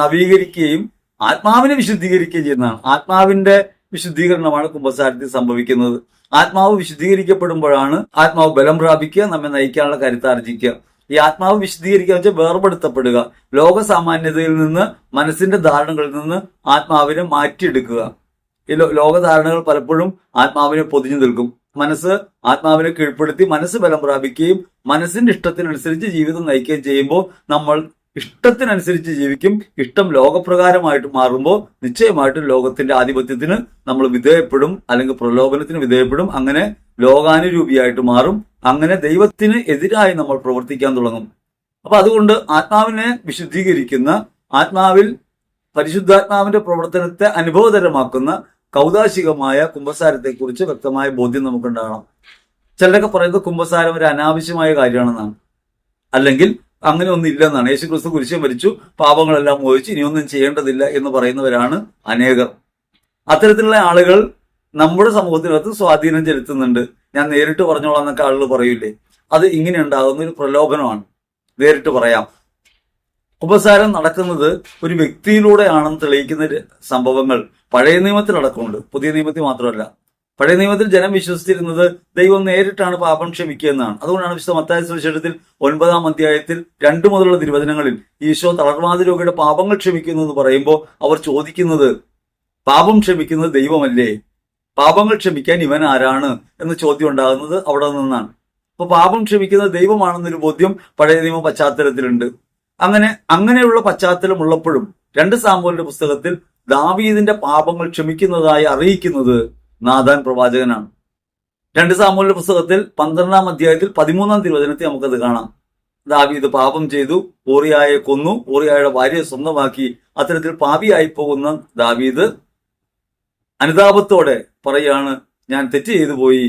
നവീകരിക്കുകയും ആത്മാവിനെ വിശുദ്ധീകരിക്കുകയും ചെയ്യുന്നതാണ്. ആത്മാവിന്റെ വിശുദ്ധീകരണമാണ് കുമ്പസാരത്തിൽ സംഭവിക്കുന്നത്. ആത്മാവ് വിശുദ്ധീകരിക്കപ്പെടുമ്പോഴാണ് ആത്മാവ് ബലം പ്രാപിക്കുക, നമ്മെ നയിക്കാനുള്ള കരുത്താർജിക്കുക. ഈ ആത്മാവ് വിശുദ്ധീകരിക്കുക വെച്ചാൽ വേർപെടുത്തപ്പെടുക, ലോകസാമാന്യതയിൽ നിന്ന്, മനസ്സിന്റെ ധാരണകളിൽ നിന്ന് ആത്മാവിനെ മാറ്റിയെടുക്കുക. ഈ ലോകധാരണകൾ പലപ്പോഴും ആത്മാവിനെ പൊതിഞ്ഞു നിൽക്കും. മനസ്സ് ആത്മാവിനെ കീഴ്പ്പെടുത്തി മനസ്സ് ബലം പ്രാപിക്കുകയും മനസ്സിന്റെ ഇഷ്ടത്തിനനുസരിച്ച് ജീവിതം നയിക്കുകയും ചെയ്യുമ്പോൾ നമ്മൾ ഇഷ്ടത്തിനനുസരിച്ച് ജീവിക്കും. ഇഷ്ടം ലോകപ്രകാരമായിട്ട് മാറുമ്പോൾ നിശ്ചയമായിട്ടും ലോകത്തിന്റെ ആധിപത്യത്തിന് നമ്മൾ വിധേയപ്പെടും, അല്ലെങ്കിൽ പ്രലോഭനത്തിന് വിധേയപ്പെടും. അങ്ങനെ ലോകാനുരൂപിയായിട്ട് മാറും. അങ്ങനെ ദൈവത്തിന് എതിരായി നമ്മൾ പ്രവർത്തിക്കാൻ തുടങ്ങും. അപ്പൊ അതുകൊണ്ട് ആത്മാവിനെ വിശുദ്ധീകരിക്കുന്ന, ആത്മാവിൽ പരിശുദ്ധാത്മാവിന്റെ പ്രവർത്തനത്തെ അനുഭവതരമാക്കുന്ന കൗതാശികമായ കുമ്പസാരത്തെക്കുറിച്ച് വ്യക്തമായ ബോധ്യം നമുക്കുണ്ടാകണം. ചിലരൊക്കെ പറയുന്നത് കുമ്പസാരം ഒരു അനാവശ്യമായ കാര്യമാണെന്നാണ്, അല്ലെങ്കിൽ അങ്ങനെ ഒന്നും ഇല്ലെന്നാണ്. യേശു ക്രിസ്തു കുരിശിൽ മരിച്ചു, പാപങ്ങളെല്ലാം മോചിച്ച് ഇനിയൊന്നും ചെയ്യേണ്ടതില്ല എന്ന് പറയുന്നവരാണ് അനേകർ. അത്തരത്തിലുള്ള ആളുകൾ നമ്മുടെ സമൂഹത്തിനകത്ത് സ്വാധീനം ചെലുത്തുന്നുണ്ട്. ഞാൻ നേരിട്ട് പറഞ്ഞോളാം എന്നൊക്കെ ആളുകൾ പറയൂലേ, അത് ഇങ്ങനെ ഉണ്ടാകുന്ന ഒരു പ്രലോഭനമാണ്. നേരിട്ട് പറയാം. കുമ്പസാരം നടക്കുന്നത് ഒരു വ്യക്തിയിലൂടെയാണെന്ന് തെളിയിക്കുന്ന സംഭവങ്ങൾ പഴയ നിയമത്തിൽ അടക്കമുണ്ട്, പുതിയ നിയമത്തിൽ മാത്രമല്ല. പഴയ നിയമത്തിൽ ജനം വിശ്വസിച്ചിരുന്നത് ദൈവം നേരിട്ടാണ് പാപം ക്ഷമിക്കുക എന്നാണ്. അതുകൊണ്ടാണ് വിശുദ്ധ മത്തായി സുവിശേഷത്തിൽ 9-ാം അധ്യായത്തിൽ 2 മുതലുള്ള തിരുവചനങ്ങളിൽ ഈശോ തളർവാദ രോഗിയുടെ പാപങ്ങൾ ക്ഷമിക്കുന്നു എന്ന് പറയുമ്പോൾ അവർ ചോദിക്കുന്നത്, പാപം ക്ഷമിക്കുന്നത് ദൈവമല്ലേ, പാപങ്ങൾ ക്ഷമിക്കാൻ ഇവൻ ആരാണ് എന്ന ചോദ്യം ഉണ്ടാകുന്നത് അവിടെ നിന്നാണ്. അപ്പൊ പാപം ക്ഷമിക്കുന്നത് ദൈവമാണെന്നൊരു ബോധ്യം പഴയ നിയമ പശ്ചാത്തലത്തിലുണ്ട്. അങ്ങനെയുള്ള പശ്ചാത്തലം ഉള്ളപ്പോഴും 2 സാമുവേലിന്റെ പുസ്തകത്തിൽ ദാവീദിന്റെ പാപങ്ങൾ ക്ഷമിക്കുന്നതായി അറിയിക്കുന്നത് നാഥാൻ പ്രവാചകനാണ്. 2 സാമുവേലിന്റെ പുസ്തകത്തിൽ 12-ാം അധ്യായത്തിൽ 13-ാം തിരുവചനത്തിൽ നമുക്കത് കാണാം. ദാവീദ് പാപം ചെയ്തു, ഊറിയായെ കൊന്നു, ഊറിയായുടെ ഭാര്യയെ സ്വന്തമാക്കി. അത്തരത്തിൽ പാപിയായി പോകുന്ന ദാവീദ് അനുതാപത്തോടെ പറയാണ്, ഞാൻ തെറ്റ് ചെയ്തു പോയി,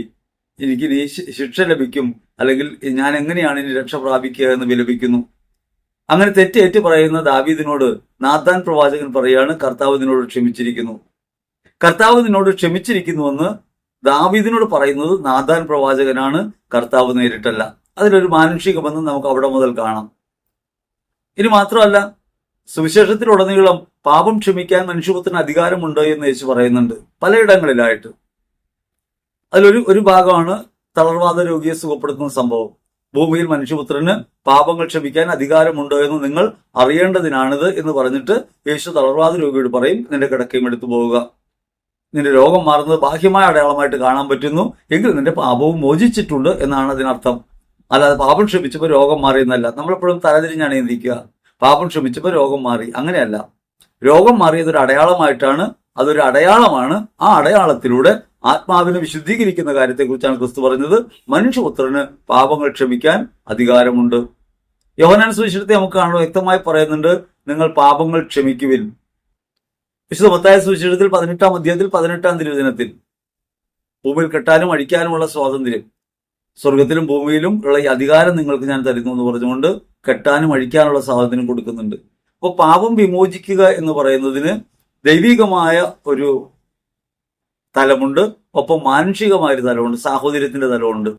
എനിക്ക് ഇനി ശിക്ഷ ലഭിക്കും, അല്ലെങ്കിൽ ഞാൻ എങ്ങനെയാണ് ഇനി രക്ഷ പ്രാപിക്കുക എന്ന് വിലപിക്കുന്നു. അങ്ങനെ തെറ്റേറ്റ് പറയുന്ന ദാവീദിനോട് നാഥാൻ പ്രവാചകൻ പറയാണ്, കർത്താവ് നിന്നോട് ക്ഷമിച്ചിരിക്കുന്നു. കർത്താവ് നിന്നോട് ക്ഷമിച്ചിരിക്കുന്നുവെന്ന് ദാവീദിനോട് പറയുന്നത് നാഥാൻ പ്രവാചകനാണ്, കർത്താവ് നേരിട്ടല്ല. അതിലൊരു മാനുഷിക ബന്ധം നമുക്ക് അവിടെ മുതൽ കാണാം. ഇനി മാത്രമല്ല, സുവിശേഷത്തിലുടനീളം പാപം ക്ഷമിക്കാൻ മനുഷ്യപുത്രന് അധികാരമുണ്ട് എന്ന് യേശു പറയുന്നുണ്ട് പലയിടങ്ങളിലായിട്ട്. അതിലൊരു ഭാഗമാണ് തളർവാദ രോഗിയെ സുഖപ്പെടുത്തുന്ന സംഭവം. ഭൂമിയിൽ മനുഷ്യപുത്രന് പാപങ്ങൾ ക്ഷമിക്കാൻ അധികാരമുണ്ടോ എന്ന് നിങ്ങൾ അറിയേണ്ടതിനാണിത് എന്ന് പറഞ്ഞിട്ട് യേശു തളർവാദ രോഗിയോട് പറയും, നിന്റെ കിടക്കയും എടുത്തു പോവുക, നിന്റെ രോഗം മാറുന്നത് ബാഹ്യമായ അടയാളമായിട്ട് കാണാൻ പറ്റുന്നു, എങ്കിൽ നിന്റെ പാപവും മോചിച്ചിട്ടുണ്ട് എന്നാണ് അതിനർത്ഥം. അല്ലാതെ പാപം ക്ഷമിച്ചപ്പോൾ രോഗം മാറിയെന്നല്ല. നമ്മളെപ്പോഴും തലതിരിഞ്ഞാണ് ചിന്തിക്കുക, പാപം ക്ഷമിച്ചപ്പോൾ രോഗം മാറി. അങ്ങനെയല്ല. രോഗം മാറിയതൊരു അടയാളമായിട്ടാണ്, അതൊരു അടയാളമാണ്. ആ അടയാളത്തിലൂടെ ആത്മാവിനെ വിശുദ്ധീകരിക്കുന്ന കാര്യത്തെക്കുറിച്ചാണ് ക്രിസ്തു പറഞ്ഞത്, മനുഷ്യപുത്രന് പാപങ്ങൾ ക്ഷമിക്കാൻ അധികാരമുണ്ട്. യോഹന്നാൻ സുവിശേഷത്തെ നമുക്ക് കാണുമ്പോൾ വ്യക്തമായി പറയുന്നുണ്ട്, നിങ്ങൾ പാപങ്ങൾ ക്ഷമിക്കുവിൻ. വിശുദ്ധ മത്തായി സുവിശേഷത്തിൽ 18-ാം അധ്യായത്തിൽ 18-ാം തിരുവചനത്തിൽ ഭൂമിയിൽ കെട്ടാനും അഴിക്കാനുമുള്ള സ്വാതന്ത്ര്യം, സ്വർഗത്തിലും ഭൂമിയിലും ഉള്ള ഈ അധികാരം നിങ്ങൾക്ക് ഞാൻ തരുന്നു എന്ന് പറഞ്ഞുകൊണ്ട് കെട്ടാനും അഴിക്കാനുള്ള സ്വാതന്ത്ര്യം കൊടുക്കുന്നുണ്ട്. അപ്പോൾ പാപം വിമോചിക്കുക എന്ന് പറയുന്നതിന് ദൈവികമായ ഒരു തലമുണ്ട്, ഒപ്പം മാനുഷികമായൊരു തലമുണ്ട്, സാഹോദര്യത്തിന്റെ തലമുണ്ട്.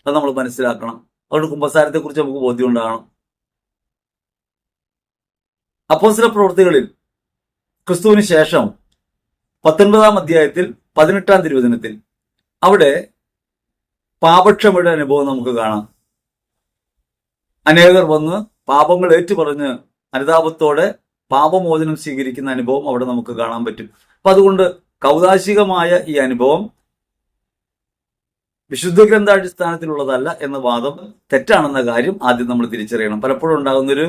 അത് നമ്മൾ മനസ്സിലാക്കണം. അതുകൊണ്ട് കുമ്പസാരത്തെക്കുറിച്ച് നമുക്ക് ബോധ്യം ഉണ്ടാകണം. അപ്പോസ്തല പ്രവൃത്തികളിൽ ക്രിസ്തുവിന് ശേഷം 19-ാം അധ്യായത്തിൽ 18-ാം തിരുവചനത്തിൽ അവിടെ പാപക്ഷമയുടെ അനുഭവം നമുക്ക് കാണാം. അനേകർ വന്ന് പാപങ്ങൾ ഏറ്റുപറഞ്ഞ് അനുതാപത്തോടെ പാപമോചനം സ്വീകരിക്കുന്ന അനുഭവം അവിടെ നമുക്ക് കാണാൻ പറ്റും. അപ്പൊ അതുകൊണ്ട് കൗതാശികമായ ഈ അനുഭവം വിശുദ്ധ ഗ്രന്ഥാടിസ്ഥാനത്തിലുള്ളതല്ല എന്ന വാദം തെറ്റാണെന്ന കാര്യം ആദ്യം നമ്മൾ തിരിച്ചറിയണം. പലപ്പോഴും ഉണ്ടാകുന്നൊരു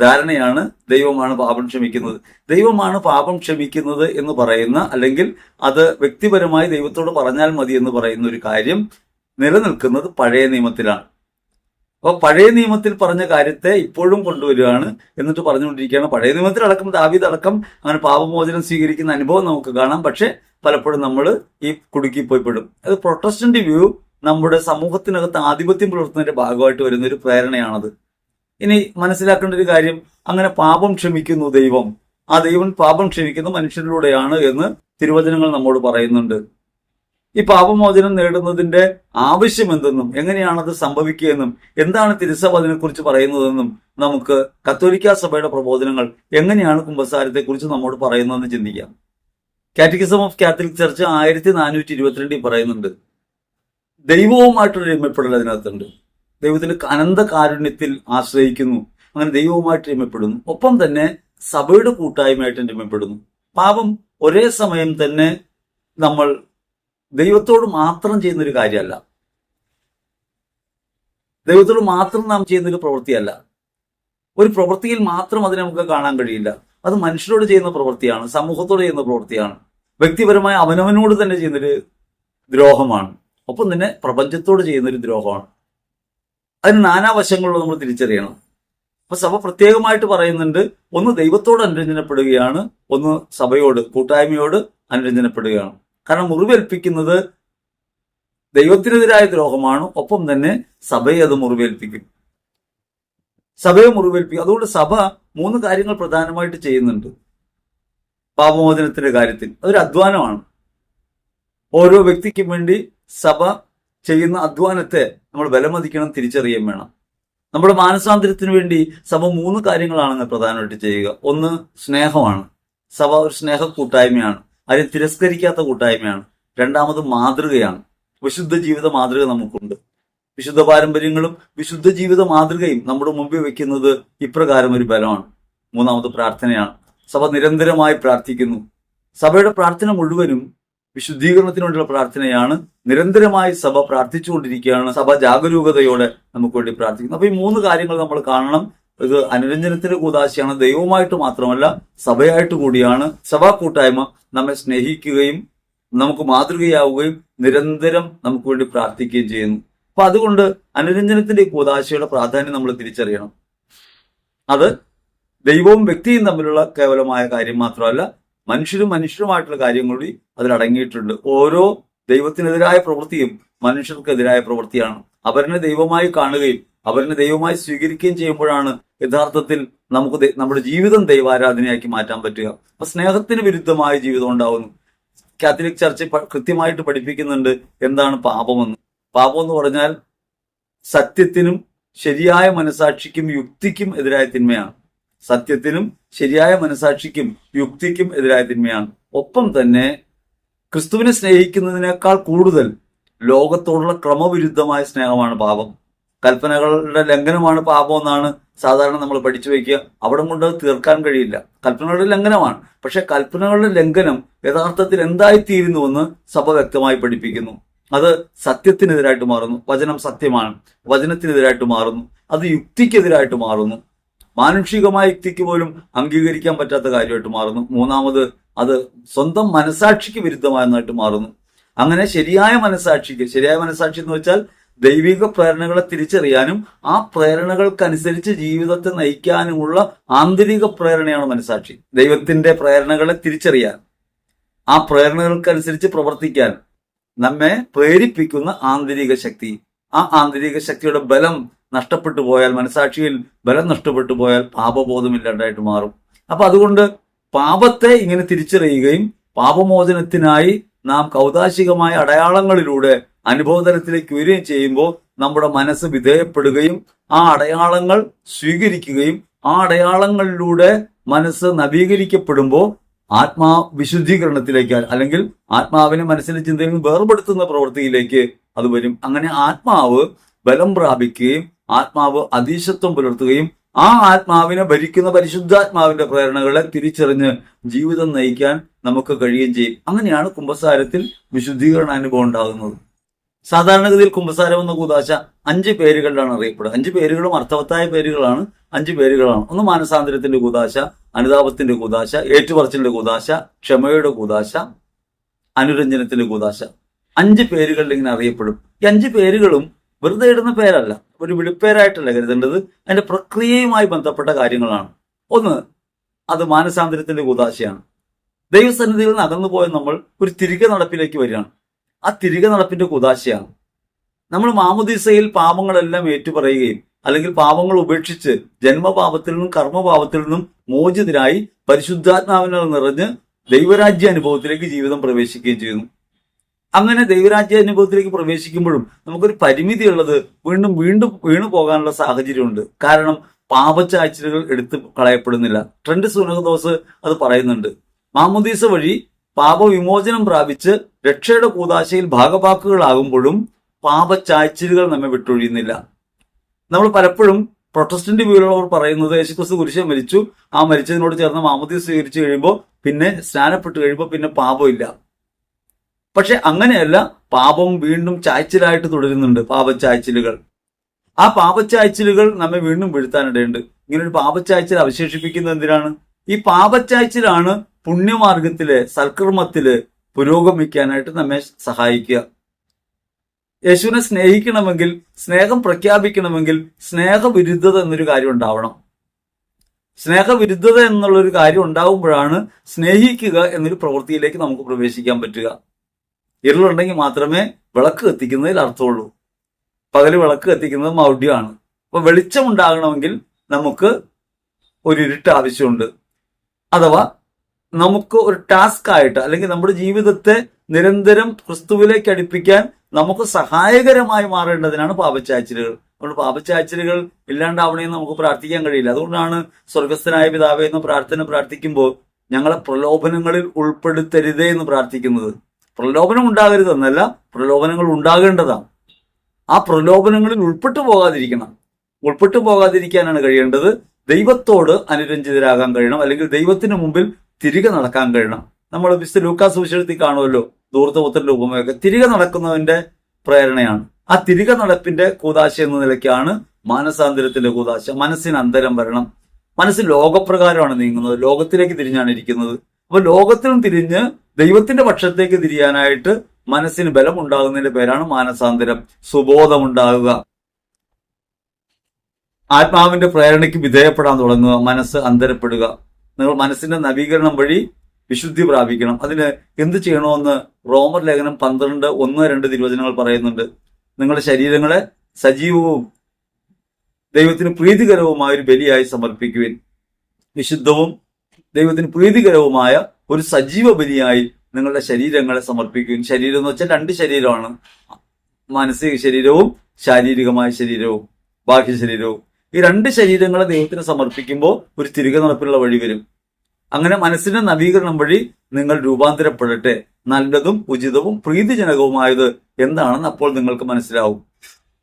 ധാരണയാണ് ദൈവമാണ് പാപം ക്ഷമിക്കുന്നത്. ദൈവമാണ് പാപം ക്ഷമിക്കുന്നത് എന്ന് പറയുന്ന, അല്ലെങ്കിൽ അത് വ്യക്തിപരമായി ദൈവത്തോട് പറഞ്ഞാൽ മതി എന്ന് പറയുന്ന ഒരു കാര്യം നിലനിൽക്കുന്നത് പഴയ നിയമത്തിലാണ്. അപ്പോൾ പഴയ നിയമത്തിൽ പറഞ്ഞ കാര്യത്തെ ഇപ്പോഴും കൊണ്ടുവരികയാണ്, എന്നിട്ട് പറഞ്ഞുകൊണ്ടിരിക്കുകയാണ്. പഴയ നിയമത്തിലടക്കം ദാവീദ് അടക്കം അങ്ങനെ പാപമോചനം സ്വീകരിക്കുന്ന അനുഭവം നമുക്ക് കാണാം. പക്ഷെ പലപ്പോഴും നമ്മൾ ഈ കുടുക്കി പോയി പെടും. അത് പ്രൊട്ടസ്റ്റന്റ് വ്യൂ നമ്മുടെ സമൂഹത്തിനകത്ത് ആധിപത്യം പുലർത്തുന്നതിന്റെ ഭാഗമായിട്ട് വരുന്ന ഒരു പ്രേരണയാണത്. ഇനി മനസ്സിലാക്കേണ്ട ഒരു കാര്യം, അങ്ങനെ പാപം ക്ഷമിക്കുന്നു ദൈവം, ആ ദൈവം പാപം ക്ഷമിക്കുന്ന മനുഷ്യരിലൂടെയാണ് എന്ന് തിരുവചനങ്ങൾ നമ്മോട് പറയുന്നുണ്ട്. ഈ പാപമോചനം നേടുന്നതിന്റെ ആവശ്യം എന്തെന്നും എങ്ങനെയാണത് സംഭവിക്കുകയെന്നും എന്താണ് തിരുസഭ അതിനെക്കുറിച്ച് പറയുന്നതെന്നും നമുക്ക് കത്തോലിക്കാ സഭയുടെ പ്രബോധനങ്ങൾ എങ്ങനെയാണ് കുമ്പസാരത്തെക്കുറിച്ച് നമ്മോട് പറയുന്നതെന്ന് ചിന്തിക്കാം. കാറ്റക്കിസം ഓഫ് കാത്തലിക് ചർച്ച് 1422 പറയുന്നുണ്ട്, ദൈവവുമായിട്ടൊരു രമ്യപ്പെടൽ അതിനകത്തുണ്ട്. ദൈവത്തിന്റെ അനന്ത കാരുണ്യത്തിൽ ആശ്രയിക്കുന്നു, അങ്ങനെ ദൈവവുമായിട്ട് രമ്യപ്പെടുന്നു. ഒപ്പം തന്നെ സഭയുടെ കൂട്ടായ്മയായിട്ട് രമ്യപ്പെടുന്നു. പാപം ഒരേ സമയം തന്നെ നമ്മൾ ദൈവത്തോട് മാത്രം ചെയ്യുന്നൊരു കാര്യമല്ല, ദൈവത്തോട് മാത്രം നാം ചെയ്യുന്നൊരു പ്രവൃത്തിയല്ല. ഒരു പ്രവൃത്തിയിൽ മാത്രം അതിനെ നമുക്ക് കാണാൻ കഴിയില്ല. അത് മനുഷ്യരോട് ചെയ്യുന്ന പ്രവൃത്തിയാണ്, സമൂഹത്തോട് ചെയ്യുന്ന പ്രവൃത്തിയാണ്, വ്യക്തിപരമായ അവനവനോട് തന്നെ ചെയ്യുന്നൊരു ദ്രോഹമാണ്, ഒപ്പം തന്നെ പ്രപഞ്ചത്തോട് ചെയ്യുന്നൊരു ദ്രോഹമാണ്. അതിന് നാനാവശങ്ങളുള്ള നമ്മൾ തിരിച്ചറിയണം. അപ്പൊ സഭ പ്രത്യേകമായിട്ട് പറയുന്നുണ്ട്, ഒന്ന് ദൈവത്തോട് അനുരഞ്ജനപ്പെടുകയാണ്, ഒന്ന് സഭയോട്, കൂട്ടായ്മയോട് അനുരഞ്ജനപ്പെടുകയാണ്. കാരണം മുറിവേൽപ്പിക്കുന്നത് ദൈവത്തിനെതിരായ ദ്രോഹമാണ്, ഒപ്പം തന്നെ സഭയെ അത് മുറിവേൽപ്പിക്കും, സഭയെ മുറിവേൽപ്പിക്കും. അതുകൊണ്ട് സഭ 3 കാര്യങ്ങൾ പ്രധാനമായിട്ട് ചെയ്യുന്നുണ്ട് പാപമോചനത്തിന്റെ കാര്യത്തിൽ. അതൊരു അധ്വാനമാണ്. ഓരോ വ്യക്തിക്കും വേണ്ടി സഭ ചെയ്യുന്ന അധ്വാനത്തെ നമ്മൾ വിലമതിക്കണം, തിരിച്ചറിയുകയും വേണം. നമ്മുടെ മാനസാന്തരത്തിന് വേണ്ടി സഭ 3 കാര്യങ്ങളാണ് പ്രധാനമായിട്ട് ചെയ്യുക. ഒന്ന് സ്നേഹമാണ്. സഭ ഒരു സ്നേഹ കൂട്ടായ്മയാണ്, ആരും തിരസ്കരിക്കാത്ത കൂട്ടായ്മയാണ്. രണ്ടാമത് മാതൃകയാണ്. വിശുദ്ധ ജീവിത മാതൃക നമുക്കുണ്ട്. വിശുദ്ധ പാരമ്പര്യങ്ങളും വിശുദ്ധ ജീവിത മാതൃകയും നമ്മുടെ മുമ്പിൽ വെക്കുന്നത് ഇപ്രകാരം ഒരു ബലമാണ്. മൂന്നാമത് പ്രാർത്ഥനയാണ്. സഭ നിരന്തരമായി പ്രാർത്ഥിക്കുന്നു. സഭയുടെ പ്രാർത്ഥന മുഴുവനും വിശുദ്ധീകരണത്തിനുള്ള പ്രാർത്ഥനയാണ്. നിരന്തരമായി സഭ പ്രാർത്ഥിച്ചുകൊണ്ടിരിക്കുകയാണ്. സഭ ജാഗരൂകതയോടെ നമുക്ക് വേണ്ടി പ്രാർത്ഥിക്കുന്നു. അപ്പൊ ഈ 3 കാര്യങ്ങൾ നമ്മൾ കാണണം. ഇത് അനുരഞ്ജനത്തിന്റെ കൂദാശയാണ്. ദൈവമായിട്ട് മാത്രമല്ല, സഭയായിട്ട് കൂടിയാണ്. സഭാ കൂട്ടായ്മ നമ്മെ സ്നേഹിക്കുകയും നമുക്ക് മാതൃകയാവുകയും നിരന്തരം നമുക്ക് വേണ്ടി പ്രാർത്ഥിക്കുകയും ചെയ്യുന്നു. അപ്പൊ അതുകൊണ്ട് അനുരഞ്ജനത്തിന്റെ കൂദാശയുടെ പ്രാധാന്യം നമ്മൾ തിരിച്ചറിയണം. അത് ദൈവവും വ്യക്തിയും തമ്മിലുള്ള കേവലമായ കാര്യം മാത്രമല്ല, മനുഷ്യരുമായിട്ടുള്ള കാര്യം കൂടി അതിലടങ്ങിയിട്ടുണ്ട്. ഓരോ ദൈവത്തിനെതിരായ പ്രവൃത്തിയും മനുഷ്യർക്കെതിരായ പ്രവൃത്തിയാണ്. അവരിനെ ദൈവമായി കാണുകയും അവരിനെ ദൈവമായി സ്വീകരിക്കുകയും ചെയ്യുമ്പോഴാണ് യഥാർത്ഥത്തിൽ നമുക്ക് നമ്മുടെ ജീവിതം ദൈവാരാധനയാക്കി മാറ്റാൻ പറ്റുക. അപ്പൊ സ്നേഹത്തിന് വിരുദ്ധമായ ജീവിതം ഉണ്ടാവുന്നു. കാത്തലിക് ചർച്ച് കൃത്യമായിട്ട് പഠിപ്പിക്കുന്നുണ്ട് എന്താണ് പാപമെന്ന്. പാപം എന്ന് പറഞ്ഞാൽ സത്യത്തിനും ശരിയായ മനസാക്ഷിക്കും യുക്തിക്കും എതിരായ തിന്മയാണ്. സത്യത്തിനും ശരിയായ മനസാക്ഷിക്കും യുക്തിക്കും എതിരായ തിന്മയാണ്. ഒപ്പം തന്നെ ക്രിസ്തുവിനെ സ്നേഹിക്കുന്നതിനേക്കാൾ കൂടുതൽ ലോകത്തോടുള്ള ക്രമവിരുദ്ധമായ സ്നേഹമാണ് പാപം. കൽപ്പനകളുടെ ലംഘനമാണ് പാപം എന്നാണ് സാധാരണ നമ്മൾ പഠിച്ചു വയ്ക്കുക. അവിടെ കൊണ്ട് തീർക്കാൻ കഴിയില്ല. കൽപ്പനകളുടെ ലംഘനമാണ്. പക്ഷെ കൽപ്പനകളുടെ ലംഘനം യഥാർത്ഥത്തിൽ എന്തായിത്തീരുന്നുവെന്ന് സഭ വ്യക്തമായി പഠിപ്പിക്കുന്നു. അത് സത്യത്തിനെതിരായിട്ട് മാറുന്നു. വചനം സത്യമാണ്, വചനത്തിനെതിരായിട്ട് മാറുന്നു. അത് യുക്തിക്കെതിരായിട്ട് മാറുന്നു. മാനുഷികമായ യുക്തിക്ക് പോലും അംഗീകരിക്കാൻ പറ്റാത്ത കാര്യമായിട്ട് മാറുന്നു. മൂന്നാമത് അത് സ്വന്തം മനസാക്ഷിക്ക് വിരുദ്ധമായെന്നായിട്ട് മാറുന്നു. അങ്ങനെ ശരിയായ മനസാക്ഷി എന്ന് വെച്ചാൽ ദൈവിക പ്രേരണകളെ തിരിച്ചറിയാനും ആ പ്രേരണകൾക്കനുസരിച്ച് ജീവിതത്തെ നയിക്കാനുമുള്ള ആന്തരിക പ്രേരണയാണ് മനസാക്ഷി. ദൈവത്തിന്റെ പ്രേരണകളെ തിരിച്ചറിയാൻ, ആ പ്രേരണകൾക്കനുസരിച്ച് പ്രവർത്തിക്കാൻ നമ്മെ പ്രേരിപ്പിക്കുന്ന ആന്തരിക ശക്തി. ആ ആന്തരിക ശക്തിയുടെ ബലം നഷ്ടപ്പെട്ടു പോയാൽ, മനസാക്ഷിയിൽ ബലം നഷ്ടപ്പെട്ടു പോയാൽ പാപബോധമില്ലാണ്ടായിട്ട് മാറും. അപ്പൊ അതുകൊണ്ട് പാപത്തെ ഇങ്ങനെ തിരിച്ചറിയുകയും പാപമോചനത്തിനായി നാം കൗതാശികമായ അടയാളങ്ങളിലൂടെ അനുഭവതലത്തിലേക്ക് വരികയും ചെയ്യുമ്പോൾ നമ്മുടെ മനസ്സ് വിധേയപ്പെടുകയും ആ അടയാളങ്ങൾ സ്വീകരിക്കുകയും ആ അടയാളങ്ങളിലൂടെ മനസ്സ് നവീകരിക്കപ്പെടുമ്പോൾ വിശുദ്ധീകരണത്തിലേക്ക്, അല്ലെങ്കിൽ ആത്മാവിനെ മനസ്സിന്റെ ചിന്തയിൽ നിന്ന് വേർപെടുത്തുന്ന പ്രവൃത്തിയിലേക്ക് അത് വരും. അങ്ങനെ ആത്മാവ് ബലം പ്രാപിക്കുകയും ആത്മാവ് അധീശത്വം പുലർത്തുകയും ആ ആത്മാവിനെ ഭരിക്കുന്ന പരിശുദ്ധാത്മാവിന്റെ പ്രേരണകളെ തിരിച്ചറിഞ്ഞ് ജീവിതം നയിക്കാൻ നമുക്ക് കഴിയുകയും ചെയ്യും. അങ്ങനെയാണ് കുമ്പസാരത്തിൽ വിശുദ്ധീകരണ അനുഭവം ഉണ്ടാകുന്നത്. സാധാരണഗതിയിൽ കുമ്പസാരം എന്ന കൂദാശ 5 പേരുകളിലാണ് അറിയപ്പെടുക. 5 പേരുകളും അർത്ഥവത്തായ പേരുകളാണ്. 5 പേരുകളാണ്. ഒന്ന് മാനസാന്തരത്തിന്റെ കൂദാശ, അനുതാപത്തിന്റെ കൂദാശ, ഏറ്റുപറച്ചിലിന്റെ കൂദാശ, ക്ഷമയുടെ കൂദാശ, അനുരഞ്ജനത്തിന്റെ കൂദാശ. 5 പേരുകളിൽ ഇങ്ങനെ അറിയപ്പെടും. ഈ 5 പേരുകളും വെറുതെ ഇടുന്ന പേരല്ല, ഒരു വിളിപ്പേരായിട്ടല്ല കരുതേണ്ടത്. അതിന്റെ പ്രക്രിയയുമായി ബന്ധപ്പെട്ട കാര്യങ്ങളാണ്. ഒന്ന്, അത് മാനസാന്തരത്തിന്റെ കൂദാശയാണ്. ദൈവസന്നിധിയിൽ നിന്ന് അകന്നുപോയ നമ്മൾ ഒരു തിരികെ നടപ്പിലേക്ക് വരികയാണ്. ആ തിരികെ നടപ്പിന്റെ കൂദാശയാണ്. നമ്മൾ മാമുദീസയിൽ പാപങ്ങളെല്ലാം ഏറ്റുപറയുകയും അല്ലെങ്കിൽ പാപങ്ങൾ ഉപേക്ഷിച്ച് ജന്മപാപത്തിൽ നിന്നും കർമ്മപാപത്തിൽ നിന്നും മോചിതരായി പരിശുദ്ധാത്മാവിനാൽ നിറഞ്ഞ് ദൈവരാജ്യ അനുഭവത്തിലേക്ക് ജീവിതം പ്രവേശിക്കുകയും ചെയ്യുന്നു. അങ്ങനെ ദൈവരാജ്യ അനുഭവത്തിലേക്ക് പ്രവേശിക്കുമ്പോഴും നമുക്കൊരു പരിമിതി ഉള്ളത് വീണ്ടും വീണു പോകാനുള്ള സാഹചര്യമുണ്ട്. കാരണം പാപച്ചായ്ച്ചിലുകൾ എടുത്ത് കളയപ്പെടുന്നില്ല. ട്രെൻഡ് സുനഹദോസ് അത് പറയുന്നുണ്ട്. മാമുദീസ വഴി പാപവിമോചനം പ്രാപിച്ച് രക്ഷയുടെ കൂദാശയിൽ ഭാഗവാക്കുകളാകുമ്പോഴും പാപച്ചായ്ച്ചിലുകൾ നമ്മെ വിട്ടൊഴിയുന്നില്ല. നമ്മൾ പലപ്പോഴും പ്രൊട്ടസ്റ്റന്റ് വ്യൂലുള്ളവർ പറയുന്നത് യേശുക്രിസ്തു കുരിശിൽ മരിച്ചു, ആ മരിച്ചതിനോട് ചേർന്ന് മാമുദീസ സ്വീകരിച്ചു കഴിയുമ്പോൾ പിന്നെ സ്നാനപ്പെട്ട് കഴിയുമ്പോൾ പിന്നെ പാപമില്ല. പക്ഷെ അങ്ങനെയല്ല, പാപം വീണ്ടും ചായ്ച്ചിലായിട്ട് തുടരുന്നുണ്ട്, പാപച്ചായ്ച്ചിലുകൾ. ആ പാപച്ചായ്ച്ചിലുകൾ നമ്മെ വീണ്ടും വീഴ്ത്താനിടയുണ്ട്. ഇങ്ങനൊരു പാപച്ചായ്ച്ചിൽ അവശേഷിപ്പിക്കുന്നത് എന്തിനാണ്? ഈ പാപച്ചായ്ച്ചിലാണ് പുണ്യമാർഗത്തില്, സൽക്കർമ്മത്തില് പുരോഗമിക്കാനായിട്ട് നമ്മെ സഹായിക്കുക. യേശുവിനെ സ്നേഹിക്കണമെങ്കിൽ, സ്നേഹം പ്രഖ്യാപിക്കണമെങ്കിൽ സ്നേഹവിരുദ്ധത എന്നൊരു കാര്യം ഉണ്ടാവണം. സ്നേഹവിരുദ്ധത എന്നുള്ളൊരു കാര്യം ഉണ്ടാകുമ്പോഴാണ് സ്നേഹിക്കുക എന്നൊരു പ്രവൃത്തിയിലേക്ക് നമുക്ക് പ്രവേശിക്കാൻ പറ്റുക. ഇരുളുണ്ടെങ്കിൽ മാത്രമേ വിളക്ക് കത്തിക്കുന്നതിൽ അർത്ഥമുള്ളൂ. പകല് വിളക്ക് കത്തിക്കുന്നത് മൗഢ്യമാണ്. അപ്പൊ വെളിച്ചം ഉണ്ടാകണമെങ്കിൽ നമുക്ക് ഒരു ഇരുട്ട് ആവശ്യമുണ്ട്. അഥവാ നമുക്ക് ഒരു ടാസ്ക് ആയിട്ട്, അല്ലെങ്കിൽ നമ്മുടെ ജീവിതത്തെ നിരന്തരം ക്രിസ്തുവിലേക്ക് അടുപ്പിക്കാൻ നമുക്ക് സഹായകരമായി മാറേണ്ടതിനാണ് പാപച്ചായ്ച്ചിലുകൾ. അതുകൊണ്ട് പാപച്ചായ്ച്ചിലുകൾ ഇല്ലാണ്ടാവണേന്ന് നമുക്ക് പ്രാർത്ഥിക്കാൻ കഴിയില്ല. അതുകൊണ്ടാണ് സ്വർഗസ്ഥനായ പിതാവേ എന്ന് പ്രാർത്ഥിക്കുമ്പോൾ ഞങ്ങളെ പ്രലോഭനങ്ങളിൽ ഉൾപ്പെടുത്തരുതേ എന്ന് പ്രാർത്ഥിക്കുന്നത്. പ്രലോഭനം ഉണ്ടാകരുതെന്നല്ല, പ്രലോഭനങ്ങൾ ഉണ്ടാകേണ്ടതാണ്. ആ പ്രലോഭനങ്ങളിൽ ഉൾപ്പെട്ടു പോകാതിരിക്കാനാണ് കഴിയേണ്ടത്. ദൈവത്തോട് അനുരഞ്ജിതരാകാൻ കഴിയണം, അല്ലെങ്കിൽ ദൈവത്തിന് മുമ്പിൽ തിരികെ നടക്കാൻ കഴിയണം. നമ്മൾ വിശുദ്ധ ലൂക്കാ സുവിശേഷത്തിൽ കാണുമല്ലോ, ധൂർത്തപുത്രന്റെ ഉപമയൊക്കെ തിരികെ നടക്കുന്നതിന്റെ പ്രേരണയാണ്. ആ തിരികെ നടപ്പിന്റെ കൂദാശ എന്ന നിലയ്ക്കാണ് മാനസാന്തരത്തിന്റെ കൂദാശ. മനസ്സിന് അന്തരം വരണം. മനസ്സ് ലോകപ്രകാരമാണ് നീങ്ങുന്നത്, ലോകത്തിലേക്ക് തിരിഞ്ഞാണ് ഇരിക്കുന്നത്. അപ്പൊ ലോകത്തിനും തിരിഞ്ഞ് ദൈവത്തിന്റെ പക്ഷത്തേക്ക് തിരിയാനായിട്ട് മനസ്സിന് ബലം ഉണ്ടാകുന്നതിന്റെ പേരാണ് മാനസാന്തരം. സുബോധമുണ്ടാകുക, ആത്മാവിന്റെ പ്രേരണയ്ക്ക് വിധേയപ്പെടാൻ തുടങ്ങുക, മനസ്സ് അന്തരപ്പെടുക. നിങ്ങൾ മനസ്സിന്റെ നവീകരണം വഴി വിശുദ്ധി പ്രാപിക്കണം. അതിന് എന്ത് ചെയ്യണമെന്ന് റോമർ ലേഖനം 12:1-2 തിരുവചനങ്ങൾ പറയുന്നുണ്ട്. നിങ്ങളുടെ ശരീരങ്ങളെ സജീവവും ദൈവത്തിന് പ്രീതികരവുമായ ഒരു ബലിയായി സമർപ്പിക്കുവിൻ. വിശുദ്ധവും ദൈവത്തിന് പ്രീതികരവുമായ ഒരു സജീവ ബലിയായി നിങ്ങളുടെ ശരീരങ്ങളെ സമർപ്പിക്കുവിൻ. ശരീരം എന്ന് വെച്ചാൽ 2 ശരീരമാണ്, മാനസിക ശരീരവും ശാരീരികമായ ശരീരവും ബാഹ്യ ശരീരവും. ഈ 2 ശരീരങ്ങളെ ദൈവത്തിന് സമർപ്പിക്കുമ്പോൾ ഒരു തിരികെ നടപ്പിലുള്ള വഴി വരും. അങ്ങനെ മനസ്സിന്റെ നവീകരണം വഴി നിങ്ങൾ രൂപാന്തരപ്പെടട്ടെ. നല്ലതും ഉചിതവും പ്രീതിജനകവുമായത് എന്താണെന്ന് അപ്പോൾ നിങ്ങൾക്ക് മനസ്സിലാവും.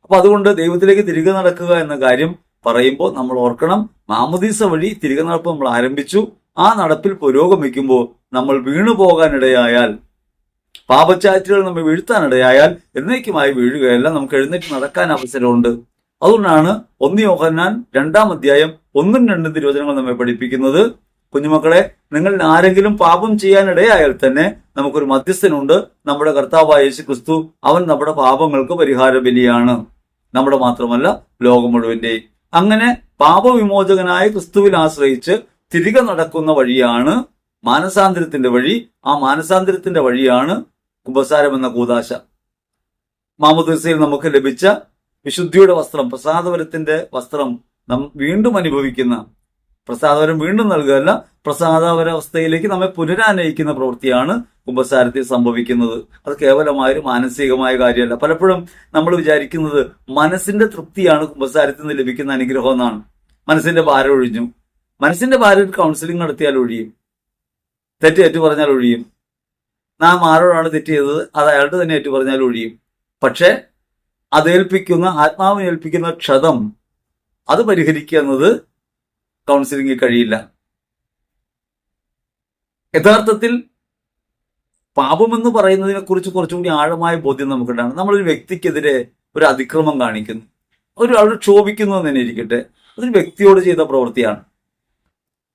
അപ്പൊ അതുകൊണ്ട് ദൈവത്തിലേക്ക് തിരികെ നടക്കുക എന്ന കാര്യം പറയുമ്പോൾ നമ്മൾ ഓർക്കണം, മാമോദീസ വഴി തിരികെ നടപ്പ് നമ്മൾ ആരംഭിച്ചു. ആ നടപ്പിൽ പുരോഗമിക്കുമ്പോൾ നമ്മൾ വീണുപോകാനിടയായാൽ, പാപച്ചാറ്റുകൾ നമ്മെ വീഴ്ത്താനിടയായാൽ എന്നേക്കുമായി വീഴുകയല്ല, നമുക്ക് എഴുന്നേറ്റ് നടക്കാൻ അവസരമുണ്ട്. അതുകൊണ്ടാണ് 1 യോഹന്നാൻ 2-ാം അധ്യായം 1-2 തിരുവചനങ്ങൾ നമ്മെ പഠിപ്പിക്കുന്നത്. കുഞ്ഞുമക്കളെ, നിങ്ങൾ ആരെങ്കിലും പാപം ചെയ്യാനിടയായാൽ തന്നെ നമുക്കൊരു മധ്യസ്ഥനുണ്ട്, നമ്മുടെ കർത്താവായ യേശു ക്രിസ്തു. അവൻ നമ്മുടെ പാപങ്ങൾക്ക് പരിഹാര ബലിയാണ്, നമ്മുടെ മാത്രമല്ല ലോകം മുഴുവന്റെയും. അങ്ങനെ പാപവിമോചകനായ ക്രിസ്തുവിൽ ആശ്രയിച്ച് തിരികെ നടക്കുന്ന വഴിയാണ് മാനസാന്തരത്തിന്റെ വഴി. ആ മാനസാന്തരത്തിന്റെ വഴിയാണ് കുമ്പസാരം എന്ന കൂദാശ. മാമോദീസയിൽ നമുക്ക് ലഭിച്ച വിശുദ്ധിയുടെ വസ്ത്രം, പ്രസാദവരത്തിന്റെ വസ്ത്രം വീണ്ടും അനുഭവിക്കുന്ന, പ്രസാദവരം വീണ്ടും നൽകുകയല്ല, പ്രസാദവരാവസ്ഥയിലേക്ക് നമ്മെ പുനരാനയിക്കുന്ന പ്രവൃത്തിയാണ് കുമ്പസാരത്തിൽ സംഭവിക്കുന്നത്. അത് കേവലമായൊരു മാനസികമായ കാര്യമല്ല. പലപ്പോഴും നമ്മൾ വിചാരിക്കുന്നത് മനസ്സിന്റെ തൃപ്തിയാണ് കുമ്പസാരത്തിൽ നിന്ന് ലഭിക്കുന്ന അനുഗ്രഹം എന്നാണ്. മനസ്സിന്റെ ഭാരം ഒഴിഞ്ഞു. മനസ്സിന്റെ ഭാരം കൗൺസിലിംഗ് നടത്തിയാൽ ഒഴിയും, തെറ്റ് പറഞ്ഞാൽ ഒഴിയും. നാം ആരോടാണ് തെറ്റ് ചെയ്തത് അത് അയാളുടെ തന്നെ ഏറ്റു പറഞ്ഞാൽ ഒഴിയും. പക്ഷെ അതേൽപ്പിക്കുന്ന, ആത്മാവിനെ ഏൽപ്പിക്കുന്ന ക്ഷതം, അത് പരിഹരിക്കുക എന്നത് കൗൺസിലിംഗിൽ കഴിയില്ല. യഥാർത്ഥത്തിൽ പാപമെന്ന് പറയുന്നതിനെ കുറിച്ച് കുറച്ചുകൂടി ആഴമായ ബോധ്യം നമുക്കുണ്ടാണ്. നമ്മളൊരു വ്യക്തിക്കെതിരെ ഒരു അതിക്രമം കാണിക്കുന്നു, ഒരാളോട് ക്ഷോഭിക്കുന്നു എന്ന് തന്നെ ഇരിക്കട്ടെ, അതൊരു വ്യക്തിയോട് ചെയ്ത പ്രവൃത്തിയാണ്.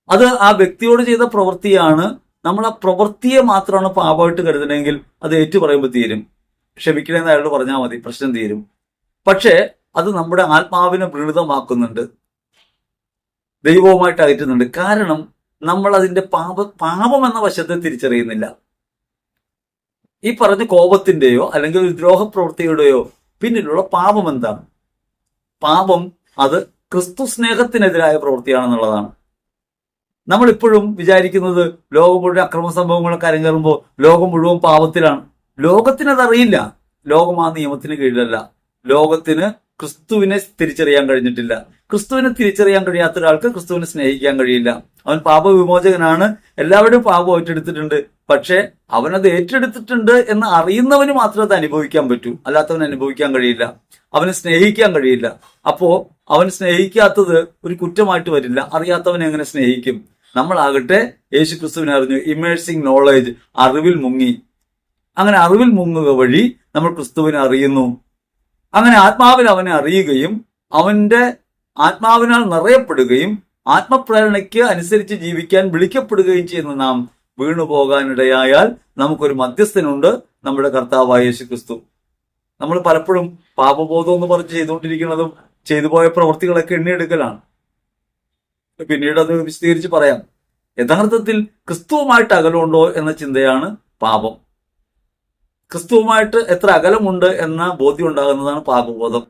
അത് ആ വ്യക്തിയോട് ചെയ്ത പ്രവൃത്തിയാണ്. നമ്മൾ ആ പ്രവൃത്തിയെ മാത്രമാണ് പാപമായിട്ട് കരുതണമെങ്കിൽ അത് ഏറ്റു പറയുമ്പോൾ തീരും. ക്ഷമിക്കണമെന്ന് അയാളോട് പറഞ്ഞാൽ മതി, പ്രശ്നം തീരും. പക്ഷേ അത് നമ്മുടെ ആത്മാവിനെ വ്രണീതമാക്കുന്നുണ്ട്, ദൈവവുമായിട്ട് അകറ്റുന്നുണ്ട്. കാരണം നമ്മൾ അതിന്റെ പാപം എന്ന വശത്തെ തിരിച്ചറിയുന്നില്ല. ഈ പറഞ്ഞ കോപത്തിന്റെയോ അല്ലെങ്കിൽ ഒരു ദ്രോഹപ്രവൃത്തിയുടെയോ പിന്നിലുള്ള പാപം എന്താണ്? പാപം അത് ക്രിസ്തു സ്നേഹത്തിനെതിരായ പ്രവൃത്തിയാണെന്നുള്ളതാണ്. നമ്മളിപ്പോഴും വിചാരിക്കുന്നത് ലോകം മുഴുവൻ അക്രമ സംഭവങ്ങളൊക്കെ അരങ്ങേറുമ്പോൾ ലോകം മുഴുവൻ പാപത്തിലാണ്. ലോകത്തിനതറിയില്ല. ലോകം ആ നിയമത്തിന് കീഴിലല്ല. ലോകത്തിന് ക്രിസ്തുവിനെ തിരിച്ചറിയാൻ കഴിഞ്ഞിട്ടില്ല. ക്രിസ്തുവിനെ തിരിച്ചറിയാൻ കഴിയാത്ത ഒരാൾക്ക് ക്രിസ്തുവിനെ സ്നേഹിക്കാൻ കഴിയില്ല. അവൻ പാപവിമോചകനാണ്, എല്ലാവരും പാപം ഏറ്റെടുത്തിട്ടുണ്ട്. പക്ഷെ അവനത് ഏറ്റെടുത്തിട്ടുണ്ട് എന്ന് അറിയുന്നവന് മാത്രമേ അത് അനുഭവിക്കാൻ പറ്റൂ, അല്ലാത്തവന് അനുഭവിക്കാൻ കഴിയില്ല, അവന് സ്നേഹിക്കാൻ കഴിയില്ല. അപ്പോ അവൻ സ്നേഹിക്കാത്തത് ഒരു കുറ്റമായിട്ട് വരില്ല. അറിയാത്തവനെ എങ്ങനെ സ്നേഹിക്കും? നമ്മളാകട്ടെ യേശു ക്രിസ്തുവിനെ അറിഞ്ഞു, ഇമേഴ്സിംഗ് നോളേജ്, അറിവിൽ മുങ്ങി. അങ്ങനെ അറിവിൽ മുങ്ങുക വഴി നമ്മൾ ക്രിസ്തുവിനെ അറിയുന്നു. അങ്ങനെ ആത്മാവിൽ അവനെ അറിയുകയും അവന്റെ ആത്മാവിനാൽ നിറയപ്പെടുകയും ആത്മപ്രേരണയ്ക്ക് അനുസരിച്ച് ജീവിക്കാൻ വിളിക്കപ്പെടുകയും ചെയ്യുന്ന നാം വീണുപോകാനിടയായാൽ നമുക്കൊരു മധ്യസ്ഥനുണ്ട്, നമ്മുടെ കർത്താവായ യേശു ക്രിസ്തു. നമ്മൾ പലപ്പോഴും പാപബോധം എന്ന് പറഞ്ഞ് ചെയ്തുകൊണ്ടിരിക്കുന്നതും ചെയ്തു പോയ പ്രവൃത്തികളൊക്കെ എണ്ണിയെടുക്കലാണ്. പിന്നീട് അത് വിശദീകരിച്ച് പറയാം. യഥാർത്ഥത്തിൽ ക്രിസ്തുവുമായിട്ട് അകലമുണ്ടോ എന്ന ചിന്തയാണ് പാപം. ക്രിസ്തുവുമായിട്ട് എത്ര അകലമുണ്ട് എന്ന ബോധ്യം ഉണ്ടാകുന്നതാണ് പാപബോധം.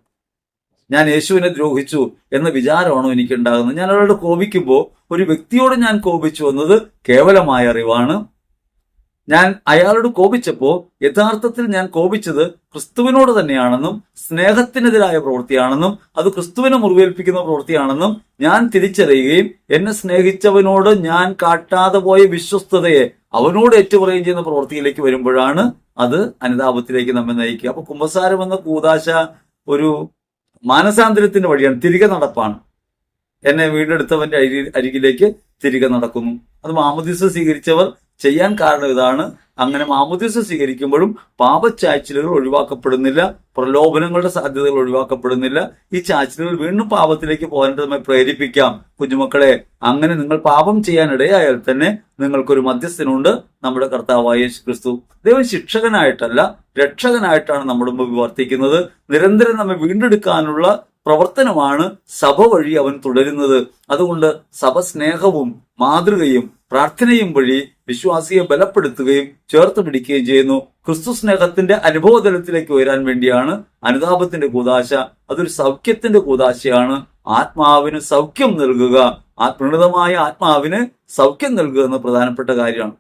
ഞാൻ യേശുവിനെ ദ്രോഹിച്ചു എന്ന വിചാരമാണോ എനിക്ക് ഉണ്ടാകുന്നത്? ഞാൻ ഒരാളോട് കോപിക്കുമ്പോൾ, ഒരു വ്യക്തിയോട് ഞാൻ കോപിച്ചു എന്നത് കേവലമായ അറിവാണ്. ഞാൻ അയാളോട് കോപിച്ചപ്പോൾ യഥാർത്ഥത്തിൽ ഞാൻ കോപിച്ചത് ക്രിസ്തുവിനോട് തന്നെയാണെന്നും സ്നേഹത്തിനെതിരായ പ്രവൃത്തിയാണെന്നും അത് ക്രിസ്തുവിനെ മുറിവേൽപ്പിക്കുന്ന പ്രവൃത്തിയാണെന്നും ഞാൻ തിരിച്ചറിയുകയും എന്നെ സ്നേഹിച്ചവനോട് ഞാൻ കാട്ടാതെ പോയ വിശ്വസ്തതയെ അവനോട് ഏറ്റുപറയുകയും ചെയ്യുന്ന പ്രവൃത്തിയിലേക്ക് വരുമ്പോഴാണ് അത് അനുതാപത്തിലേക്ക് നമ്മെ നയിക്കുക. അപ്പൊ കുമ്പസാരം എന്ന കൂദാശ ഒരു മാനസാന്തരത്തിന്റെ വഴിയാണ്, തിരികെ നടപ്പാണ്. എന്നെ വീണ്ടെടുത്തവന്റെ അരികിലേക്ക് തിരികെ നടക്കുന്നു. അത് മാമോദീസ സ്വീകരിച്ചവർ ചെയ്യാൻ കാരണം ഇതാണ്. അങ്ങനെ മാമോദീസ സ്വീകരിക്കുമ്പോഴും പാപച്ചായ്ച്ചിലുകൾ ഒഴിവാക്കപ്പെടുന്നില്ല, പ്രലോഭനങ്ങളുടെ സാധ്യതകൾ ഒഴിവാക്കപ്പെടുന്നില്ല. ഈ ചായ്ച്ചിലുകൾ വീണ്ടും പാപത്തിലേക്ക് പോകാനായിട്ട് നമ്മെ പ്രേരിപ്പിക്കാം. കുഞ്ഞുമക്കളെ, അങ്ങനെ നിങ്ങൾ പാപം ചെയ്യാനിടയായാൽ തന്നെ നിങ്ങൾക്കൊരു മധ്യസ്ഥനുണ്ട്, നമ്മുടെ കർത്താവായ യേശു ക്രിസ്തു. ദൈവം ശിക്ഷകനായിട്ടല്ല, രക്ഷകനായിട്ടാണ് നമ്മുടെ മുമ്പിൽ വർത്തിക്കുന്നത്. നിരന്തരം നമ്മെ വീണ്ടെടുക്കാനുള്ള പ്രവർത്തനമാണ് സഭ വഴി അവൻ തുടരുന്നത്. അതുകൊണ്ട് സഭ സ്നേഹവും മാതൃകയും പ്രാർത്ഥനയും വഴി വിശ്വാസിയെ ബലപ്പെടുത്തുകയും ചേർത്ത് പിടിക്കുകയും ചെയ്യുന്നു. ക്രിസ്തു സ്നേഹത്തിന്റെ അനുഭവതലത്തിലേക്ക് ഉയരാൻ വേണ്ടിയാണ് അനുതാപത്തിന്റെ കൂദാശ. അതൊരു സൗഖ്യത്തിന്റെ കൂദാശയാണ്. ആത്മാവിന് സൗഖ്യം നൽകുക, പ്രണീതമായ ആത്മാവിന് സൗഖ്യം നൽകുക എന്ന പ്രധാനപ്പെട്ട കാര്യമാണ്.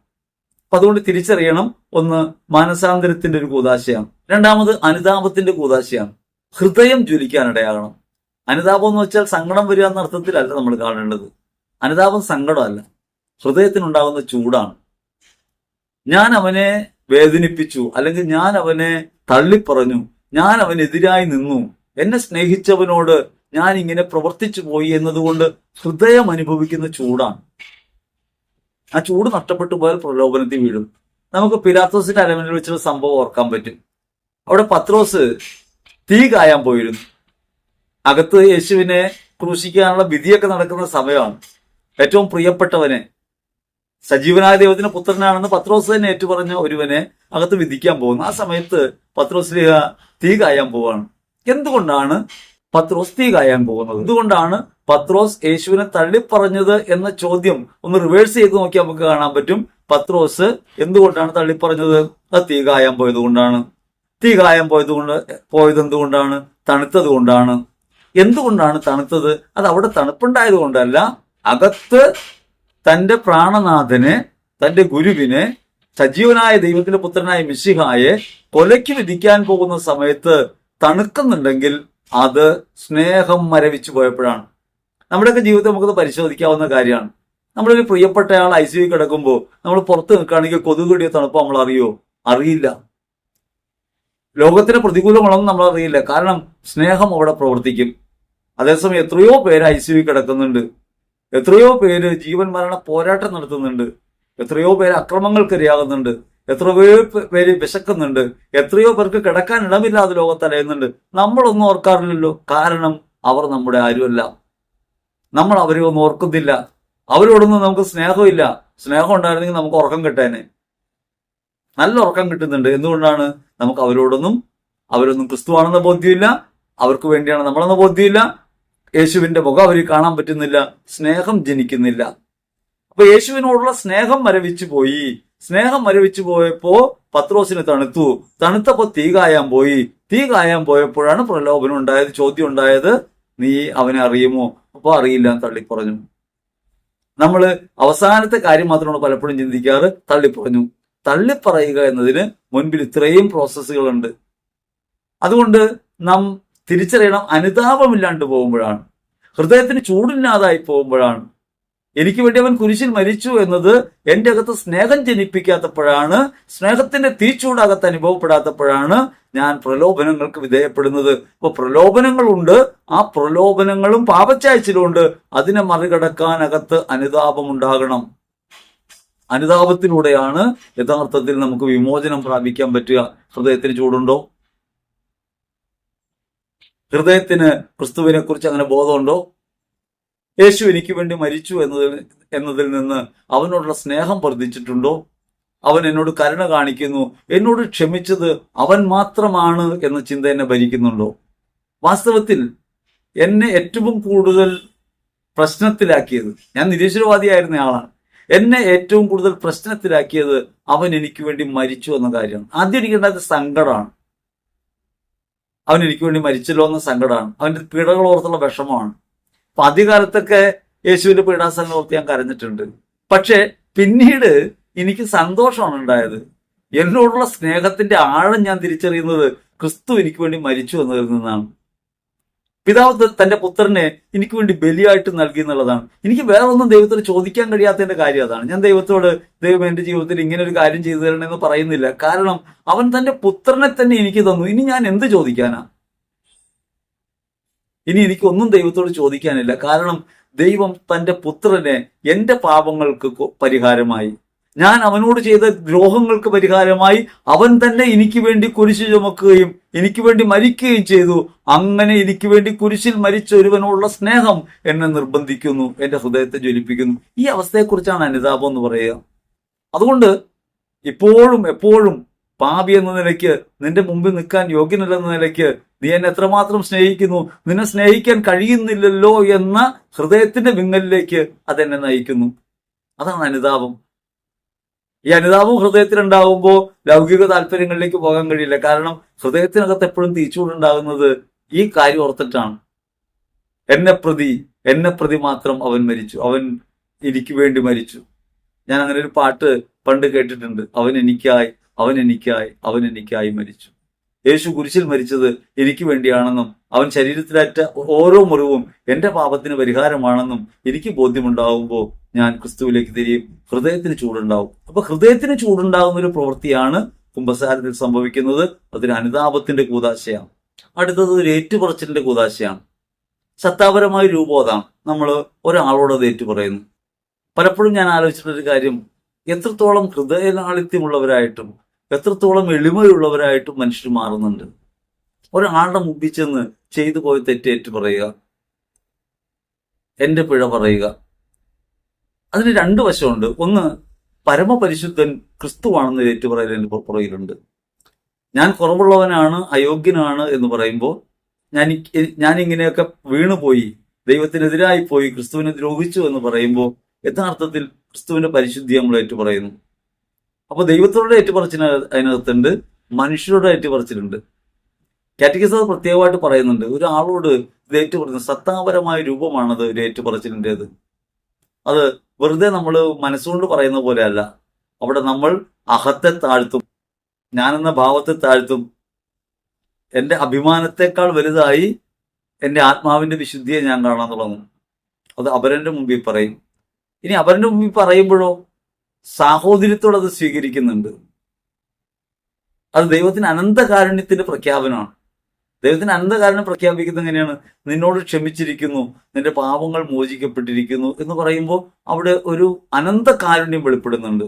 അപ്പൊ അതുകൊണ്ട് തിരിച്ചറിയണം, ഒന്ന് മാനസാന്തരത്തിന്റെ ഒരു കൂദാശയാണ്, രണ്ടാമത് അനുതാപത്തിന്റെ കൂദാശയാണ്. ഹൃദയം ജ്വലിക്കാനിടയാകണം. അനുതാപം എന്ന് വെച്ചാൽ സങ്കടം വരിക എന്ന അർത്ഥത്തിലല്ല നമ്മൾ കാണേണ്ടത്. അനുതാപം സങ്കടമല്ല, ഹൃദയത്തിനുണ്ടാകുന്ന ചൂടാണ്. ഞാൻ അവനെ വേദനിപ്പിച്ചു, അല്ലെങ്കിൽ ഞാൻ അവനെ തള്ളിപ്പറഞ്ഞു, ഞാൻ അവനെതിരായി നിന്നു, എന്നെ സ്നേഹിച്ചവനോട് ഞാൻ ഇങ്ങനെ പ്രവർത്തിച്ചു പോയി എന്നതുകൊണ്ട് ഹൃദയം അനുഭവിക്കുന്ന ചൂടാണ്. ആ ചൂട് നഷ്ടപ്പെട്ടു പോയാൽ പ്രലോഭനത്തിൽ വീഴും. നമുക്ക് പിലാത്തോസിന്റെ അരമനയിൽ വെച്ചൊരു സംഭവം ഓർക്കാൻ പറ്റും. അവിടെ പത്രോസ് തീ കായാൻ പോയിരുന്നു. അകത്ത് യേശുവിനെ ക്രൂശിക്കാനുള്ള വിധിയൊക്കെ നടക്കുന്ന സമയമാണ്. ഏറ്റവും പ്രിയപ്പെട്ടവനെ, സജീവനായ ദൈവത്തിന്റെ പുത്രനാണെന്ന് പത്രോസ് തന്നെ ഏറ്റുപറഞ്ഞ ഒരുവനെ അകത്ത് വിധിക്കാൻ പോകുന്നു. ആ സമയത്ത് പത്രോസ് തീ കായാൻ പോവാണ്. എന്തുകൊണ്ടാണ് പത്രോസ് തീ കായാൻ പോകുന്നത്? എന്തുകൊണ്ടാണ് പത്രോസ് യേശുവിനെ തള്ളിപ്പറഞ്ഞത് എന്ന ചോദ്യം ഒന്ന് റിവേഴ്സ് ചെയ്ത് നോക്കിയാൽ നമുക്ക് കാണാൻ പറ്റും. പത്രോസ് എന്തുകൊണ്ടാണ് തള്ളിപ്പറഞ്ഞത്? അത് തീ കായാൻ പോയത് കൊണ്ടാണ്. തീ കായാൻ പോയത് എന്തുകൊണ്ടാണ്? തണുത്തത് കൊണ്ടാണ്. എന്തുകൊണ്ടാണ് തണുത്തത്? അത് അവിടെ തണുപ്പുണ്ടായത് കൊണ്ടല്ല, അകത്ത് തന്റെ പ്രാണനാഥനെ, തന്റെ ഗുരുവിനെ, സജീവനായ ദൈവത്തിന്റെ പുത്രനായ മിശിഹായെ കൊലയ്ക്ക് വിധിക്കാൻ പോകുന്ന സമയത്ത് തണുക്കുന്നുണ്ടെങ്കിൽ അത് സ്നേഹം മരവിച്ചു പോയപ്പോഴാണ്. നമ്മുടെയൊക്കെ ജീവിതത്തിൽ നമുക്കത് പരിശോധിക്കാവുന്ന കാര്യമാണ്. നമ്മളൊരു പ്രിയപ്പെട്ട ആൾ ICU കിടക്കുമ്പോൾ നമ്മൾ പുറത്ത് നിൽക്കുകയാണെങ്കിൽ കൊതുക് കടിയോ തണുപ്പോ നമ്മൾ അറിയില്ല. ലോകത്തിന് പ്രതികൂലങ്ങളൊന്നും നമ്മൾ അറിയില്ല, കാരണം സ്നേഹം അവിടെ പ്രവർത്തിക്കും. അതേസമയം എത്രയോ പേര് ICU കിടക്കുന്നുണ്ട്, എത്രയോ പേര് ജീവൻ മരണ പോരാട്ടം നടത്തുന്നുണ്ട്, എത്രയോ പേര് അക്രമങ്ങൾക്കിരയാകുന്നുണ്ട്, എത്രയോ പേര് വിശക്കുന്നുണ്ട്, എത്രയോ പേർക്ക് കിടക്കാൻ ഇടമില്ലാതെ ലോകത്തലയുന്നുണ്ട്. നമ്മളൊന്നും ഓർക്കാറില്ലല്ലോ, കാരണം അവർ നമ്മുടെ ആരുമല്ല. നമ്മൾ അവരെ ഒന്നും ഓർക്കുന്നില്ല. അവരോടൊന്നും നമുക്ക് സ്നേഹമില്ല. സ്നേഹം ഉണ്ടായിരുന്നെങ്കിൽ നമുക്ക് ഉറക്കം കിട്ടേനെ. നല്ല ഉറക്കം കിട്ടുന്നുണ്ട്. എന്തുകൊണ്ടാണ്? നമുക്ക് അവരൊന്നും ക്രിസ്തുവാണെന്ന ബോധ്യമില്ല, അവർക്ക് വേണ്ടിയാണ് നമ്മളെന്ന ബോധ്യമില്ല, യേശുവിന്റെ മുഖം അവർക്ക് കാണാൻ പറ്റുന്നില്ല, സ്നേഹം ജനിക്കുന്നില്ല. അപ്പൊ യേശുവിനോടുള്ള സ്നേഹം മരവിച്ചു പോയി. സ്നേഹം മരവിച്ചു പോയപ്പോ പത്രോസിന് തണുത്തപ്പോ തീ കായാൻ പോയപ്പോഴാണ് പ്രലോഭനം ഉണ്ടായത്, ചോദ്യം ഉണ്ടായത്, നീ അവനെ അറിയുമോ? അപ്പൊ അറിയില്ല, തള്ളിപ്പറഞ്ഞു. നമ്മൾ അവസാനത്തെ കാര്യം മാത്രമാണ് പലപ്പോഴും ചിന്തിക്കാറ്, തള്ളിപ്പറയുക എന്നതിന് മുൻപിൽ ഇത്രയും പ്രോസസ്സുകളുണ്ട്. അതുകൊണ്ട് നാം തിരിച്ചറിയണം, അനുതാപമില്ലാണ്ട് പോകുമ്പോഴാണ്, ഹൃദയത്തിന് ചൂടില്ലാതായി പോകുമ്പോഴാണ്, എനിക്ക് വേണ്ടി അവൻ കുരിശിൽ മരിച്ചു എന്നത് എന്റെ അകത്ത് സ്നേഹം ജനിപ്പിക്കാത്തപ്പോഴാണ്, സ്നേഹത്തിന്റെ തീച്ചൂടകത്ത് അനുഭവപ്പെടാത്തപ്പോഴാണ് ഞാൻ പ്രലോഭനങ്ങൾക്ക് വിധേയപ്പെടുന്നത്. അപ്പൊ പ്രലോഭനങ്ങളുണ്ട്, ആ പ്രലോഭനങ്ങളും പാപച്ചായ്ച്ചിലുണ്ട്. അതിനെ മറികടക്കാൻ അകത്ത് അനുതാപം ഉണ്ടാകണം. അനുതാപത്തിലൂടെയാണ് യഥാർത്ഥത്തിൽ നമുക്ക് വിമോചനം പ്രാപിക്കാൻ പറ്റുക. ഹൃദയത്തിന് ചൂടുണ്ടോ? ഹൃദയത്തിന് ക്രിസ്തുവിനെ കുറിച്ച് അങ്ങനെ ബോധമുണ്ടോ? യേശു എനിക്ക് വേണ്ടി മരിച്ചു എന്നതിൽ നിന്ന് അവനോടുള്ള സ്നേഹം വർദ്ധിച്ചിട്ടുണ്ടോ? അവൻ എന്നോട് കരുണ കാണിക്കുന്നു, എന്നോട് ക്ഷമിച്ചത് അവൻ മാത്രമാണ് എന്ന ചിന്ത എന്നെ ഭരിക്കുന്നുണ്ടോ? വാസ്തവത്തിൽ എന്നെ ഏറ്റവും കൂടുതൽ പ്രശ്നത്തിലാക്കിയത്, ഞാൻ നിരീശ്വരവാദിയായിരുന്ന ആളാണ്, എന്നെ ഏറ്റവും കൂടുതൽ പ്രശ്നത്തിലാക്കിയത് അവൻ എനിക്ക് വേണ്ടി മരിച്ചു എന്ന കാര്യമാണ്. ആദ്യം എനിക്കുണ്ടായത് സങ്കടമാണ്. അവൻ എനിക്ക് വേണ്ടി മരിച്ചല്ലോ എന്ന സങ്കടമാണ്. അവന്റെ പീഡകൾ ഓർത്തുള്ള വിഷമമാണ്. അപ്പൊ ആദ്യകാലത്തൊക്കെ യേശുവിന്റെ പീഡാസനം ഓർത്ത് ഞാൻ കരഞ്ഞിട്ടുണ്ട്. പക്ഷെ പിന്നീട് എനിക്ക് സന്തോഷമാണ് ഉണ്ടായത്. എന്നോടുള്ള സ്നേഹത്തിന്റെ ആഴം ഞാൻ തിരിച്ചറിയുന്നത് ക്രിസ്തു എനിക്ക് വേണ്ടി മരിച്ചു എന്നതിൽ നിന്നാണ്. പിതാവ് തന്റെ പുത്രനെ എനിക്ക് വേണ്ടി ബലിയായിട്ട് നൽകി എന്നുള്ളതാണ്. എനിക്ക് വേറെ ഒന്നും ദൈവത്തോട് ചോദിക്കാൻ കഴിയാത്തതിന്റെ കാര്യം അതാണ്. ഞാൻ ദൈവത്തോട് ദൈവം എന്റെ ജീവിതത്തിൽ ഇങ്ങനെ ഒരു കാര്യം ചെയ്തു തരണമെന്ന് പറയുന്നില്ല. കാരണം അവൻ തന്റെ പുത്രനെ തന്നെ എനിക്ക് തന്നു. ഇനി ഞാൻ എന്ത് ചോദിക്കാനാ? ഇനി എനിക്കൊന്നും ദൈവത്തോട് ചോദിക്കാനില്ല. കാരണം ദൈവം തന്റെ പുത്രനെ എന്റെ പാപങ്ങൾക്ക് പരിഹാരമായി, ഞാൻ അവനോട് ചെയ്ത ദ്രോഹങ്ങൾക്ക് പരിഹാരമായി അവൻ തന്നെ എനിക്ക് വേണ്ടി കുരിശ് ചുമക്കുകയും എനിക്ക് വേണ്ടി മരിക്കുകയും ചെയ്തു. അങ്ങനെ എനിക്ക് വേണ്ടി കുരിശിൽ മരിച്ച ഒരുവനോടുള്ള സ്നേഹം എന്നെ നിർബന്ധിക്കുന്നു, എന്റെ ഹൃദയത്തെ ജ്വലിപ്പിക്കുന്നു. ഈ അവസ്ഥയെക്കുറിച്ചാണ് അനുതാപം എന്ന് പറയുക. അതുകൊണ്ട് ഇപ്പോഴും എപ്പോഴും പാപി എന്ന നിലയ്ക്ക്, നിന്റെ മുമ്പിൽ നിൽക്കാൻ യോഗ്യനല്ലെന്ന നിലയ്ക്ക്, നീ എന്നെ എത്രമാത്രം സ്നേഹിക്കുന്നു, നിന്നെ സ്നേഹിക്കാൻ കഴിയുന്നില്ലല്ലോ എന്ന ഹൃദയത്തിന്റെ വിങ്ങലിലേക്ക് അതെന്നെ നയിക്കുന്നു. അതാണ് അനുതാപം. ഈ അനുതാപം ഹൃദയത്തിലുണ്ടാകുമ്പോൾ ലൗകിക താല്പര്യങ്ങളിലേക്ക് പോകാൻ കഴിയില്ല. കാരണം ഹൃദയത്തിനകത്ത് എപ്പോഴും തീച്ചൂടുണ്ടാകുന്നത് ഈ കാര്യം ഓർത്തിട്ടാണ്. എന്നെ പ്രതി മാത്രം അവൻ മരിച്ചു, അവൻ എനിക്ക് വേണ്ടി മരിച്ചു. ഞാൻ അങ്ങനെ ഒരു പാട്ട് പണ്ട് കേട്ടിട്ടുണ്ട്. അവൻ എനിക്കായി മരിച്ചു. യേശു കുരിശിൽ മരിച്ചത് എനിക്ക് വേണ്ടിയാണെന്നും അവൻ ശരീരത്തിലേറ്റ ഓരോ മുറിവും എന്റെ പാപത്തിന് പരിഹാരമാണെന്നും എനിക്ക് ബോധ്യമുണ്ടാകുമ്പോൾ ഞാൻ ക്രിസ്തുവിലേക്ക് തിരിയും. ഹൃദയത്തിന് ചൂടുണ്ടാവും. അപ്പൊ ഹൃദയത്തിന് ചൂടുണ്ടാകുന്ന ഒരു പ്രവൃത്തിയാണ് കുമ്പസാരത്തിൽ സംഭവിക്കുന്നത്. അതൊരു അനുതാപത്തിന്റെ കൂദാശയാണ്. അടുത്തത് ഒരു ഏറ്റുപറച്ചിലിന്റെ കൂദാശയാണ്. സത്താപരമായ രൂപബോധമാണ്. നമ്മൾ ഒരാളോട് അത് ഏറ്റുപറയുന്നു. പലപ്പോഴും ഞാൻ ആലോചിച്ചിട്ടൊരു കാര്യം, എത്രത്തോളം ഹൃദയലാളിത്യമുള്ളവരായിട്ടും എത്രത്തോളം എളിമയുള്ളവരായിട്ടും മനുഷ്യർ മാറുന്നുണ്ട്. ഒരാളുടെ മുമ്പിൽ ചെന്ന് ചെയ്തു പോയി തെറ്റേറ്റു പറയുക, എന്റെ പിഴ പറയുക. അതിന് രണ്ട് വശമുണ്ട്. ഒന്ന്, പരമപരിശുദ്ധൻ ക്രിസ്തുവാണെന്ന് ഏറ്റുപറയലിന്റെ പുറകിലുണ്ട്. ഞാൻ കുറവുള്ളവനാണ്, അയോഗ്യനാണ് എന്ന് പറയുമ്പോൾ, ഞാനിങ്ങനെയൊക്കെ വീണുപോയി, ദൈവത്തിനെതിരായി പോയി, ക്രിസ്തുവിനെ ദ്രോഹിച്ചു എന്ന് പറയുമ്പോൾ യഥാർത്ഥത്തിൽ ക്രിസ്തുവിന്റെ പരിശുദ്ധി നമ്മൾ ഏറ്റുപറയുന്നു. അപ്പൊ ദൈവത്തോടെ ഏറ്റുപറച്ചിന് അതിനകത്തുണ്ട്, മനുഷ്യരോട് ഏറ്റുപറച്ചിലുണ്ട്. കാറ്റഗിസം പ്രത്യേകമായിട്ട് പറയുന്നുണ്ട്. ഒരാളോട് ഇത് ഏറ്റുപറയുന്നത് സത്താപരമായ രൂപമാണത് ഒരു ഏറ്റുപറച്ചിലിൻ്റെത്. അത് വെറുതെ നമ്മൾ മനസ്സുകൊണ്ട് പറയുന്ന പോലെ അല്ല. അവിടെ നമ്മൾ അഹത്തെ താഴ്ത്തും, ഞാനെന്ന ഭാവത്തെ താഴ്ത്തും. എന്റെ അഭിമാനത്തെക്കാൾ വലുതായി എന്റെ ആത്മാവിന്റെ വിശുദ്ധിയെ ഞാൻ കാണാൻ തുടങ്ങും. അത് അപരന്റെ മുമ്പിൽ പറയും. ഇനി അപരന്റെ മുമ്പിൽ പറയുമ്പോഴോ സാഹോദര്യത്തോടെ അത് സ്വീകരിക്കുന്നുണ്ട്. അത് ദൈവത്തിന് അനന്തകാരുണ്യത്തിന്റെ പ്രഖ്യാപനമാണ്. ദൈവത്തിന് അനന്തകാരുണ്യം പ്രഖ്യാപിക്കുന്നത് എങ്ങനെയാണ്? നിന്നോട് ക്ഷമിച്ചിരിക്കുന്നു, നിന്റെ പാപങ്ങൾ മോചിക്കപ്പെട്ടിരിക്കുന്നു എന്ന് പറയുമ്പോൾ അവിടെ ഒരു അനന്തകാരുണ്യം വെളിപ്പെടുന്നുണ്ട്.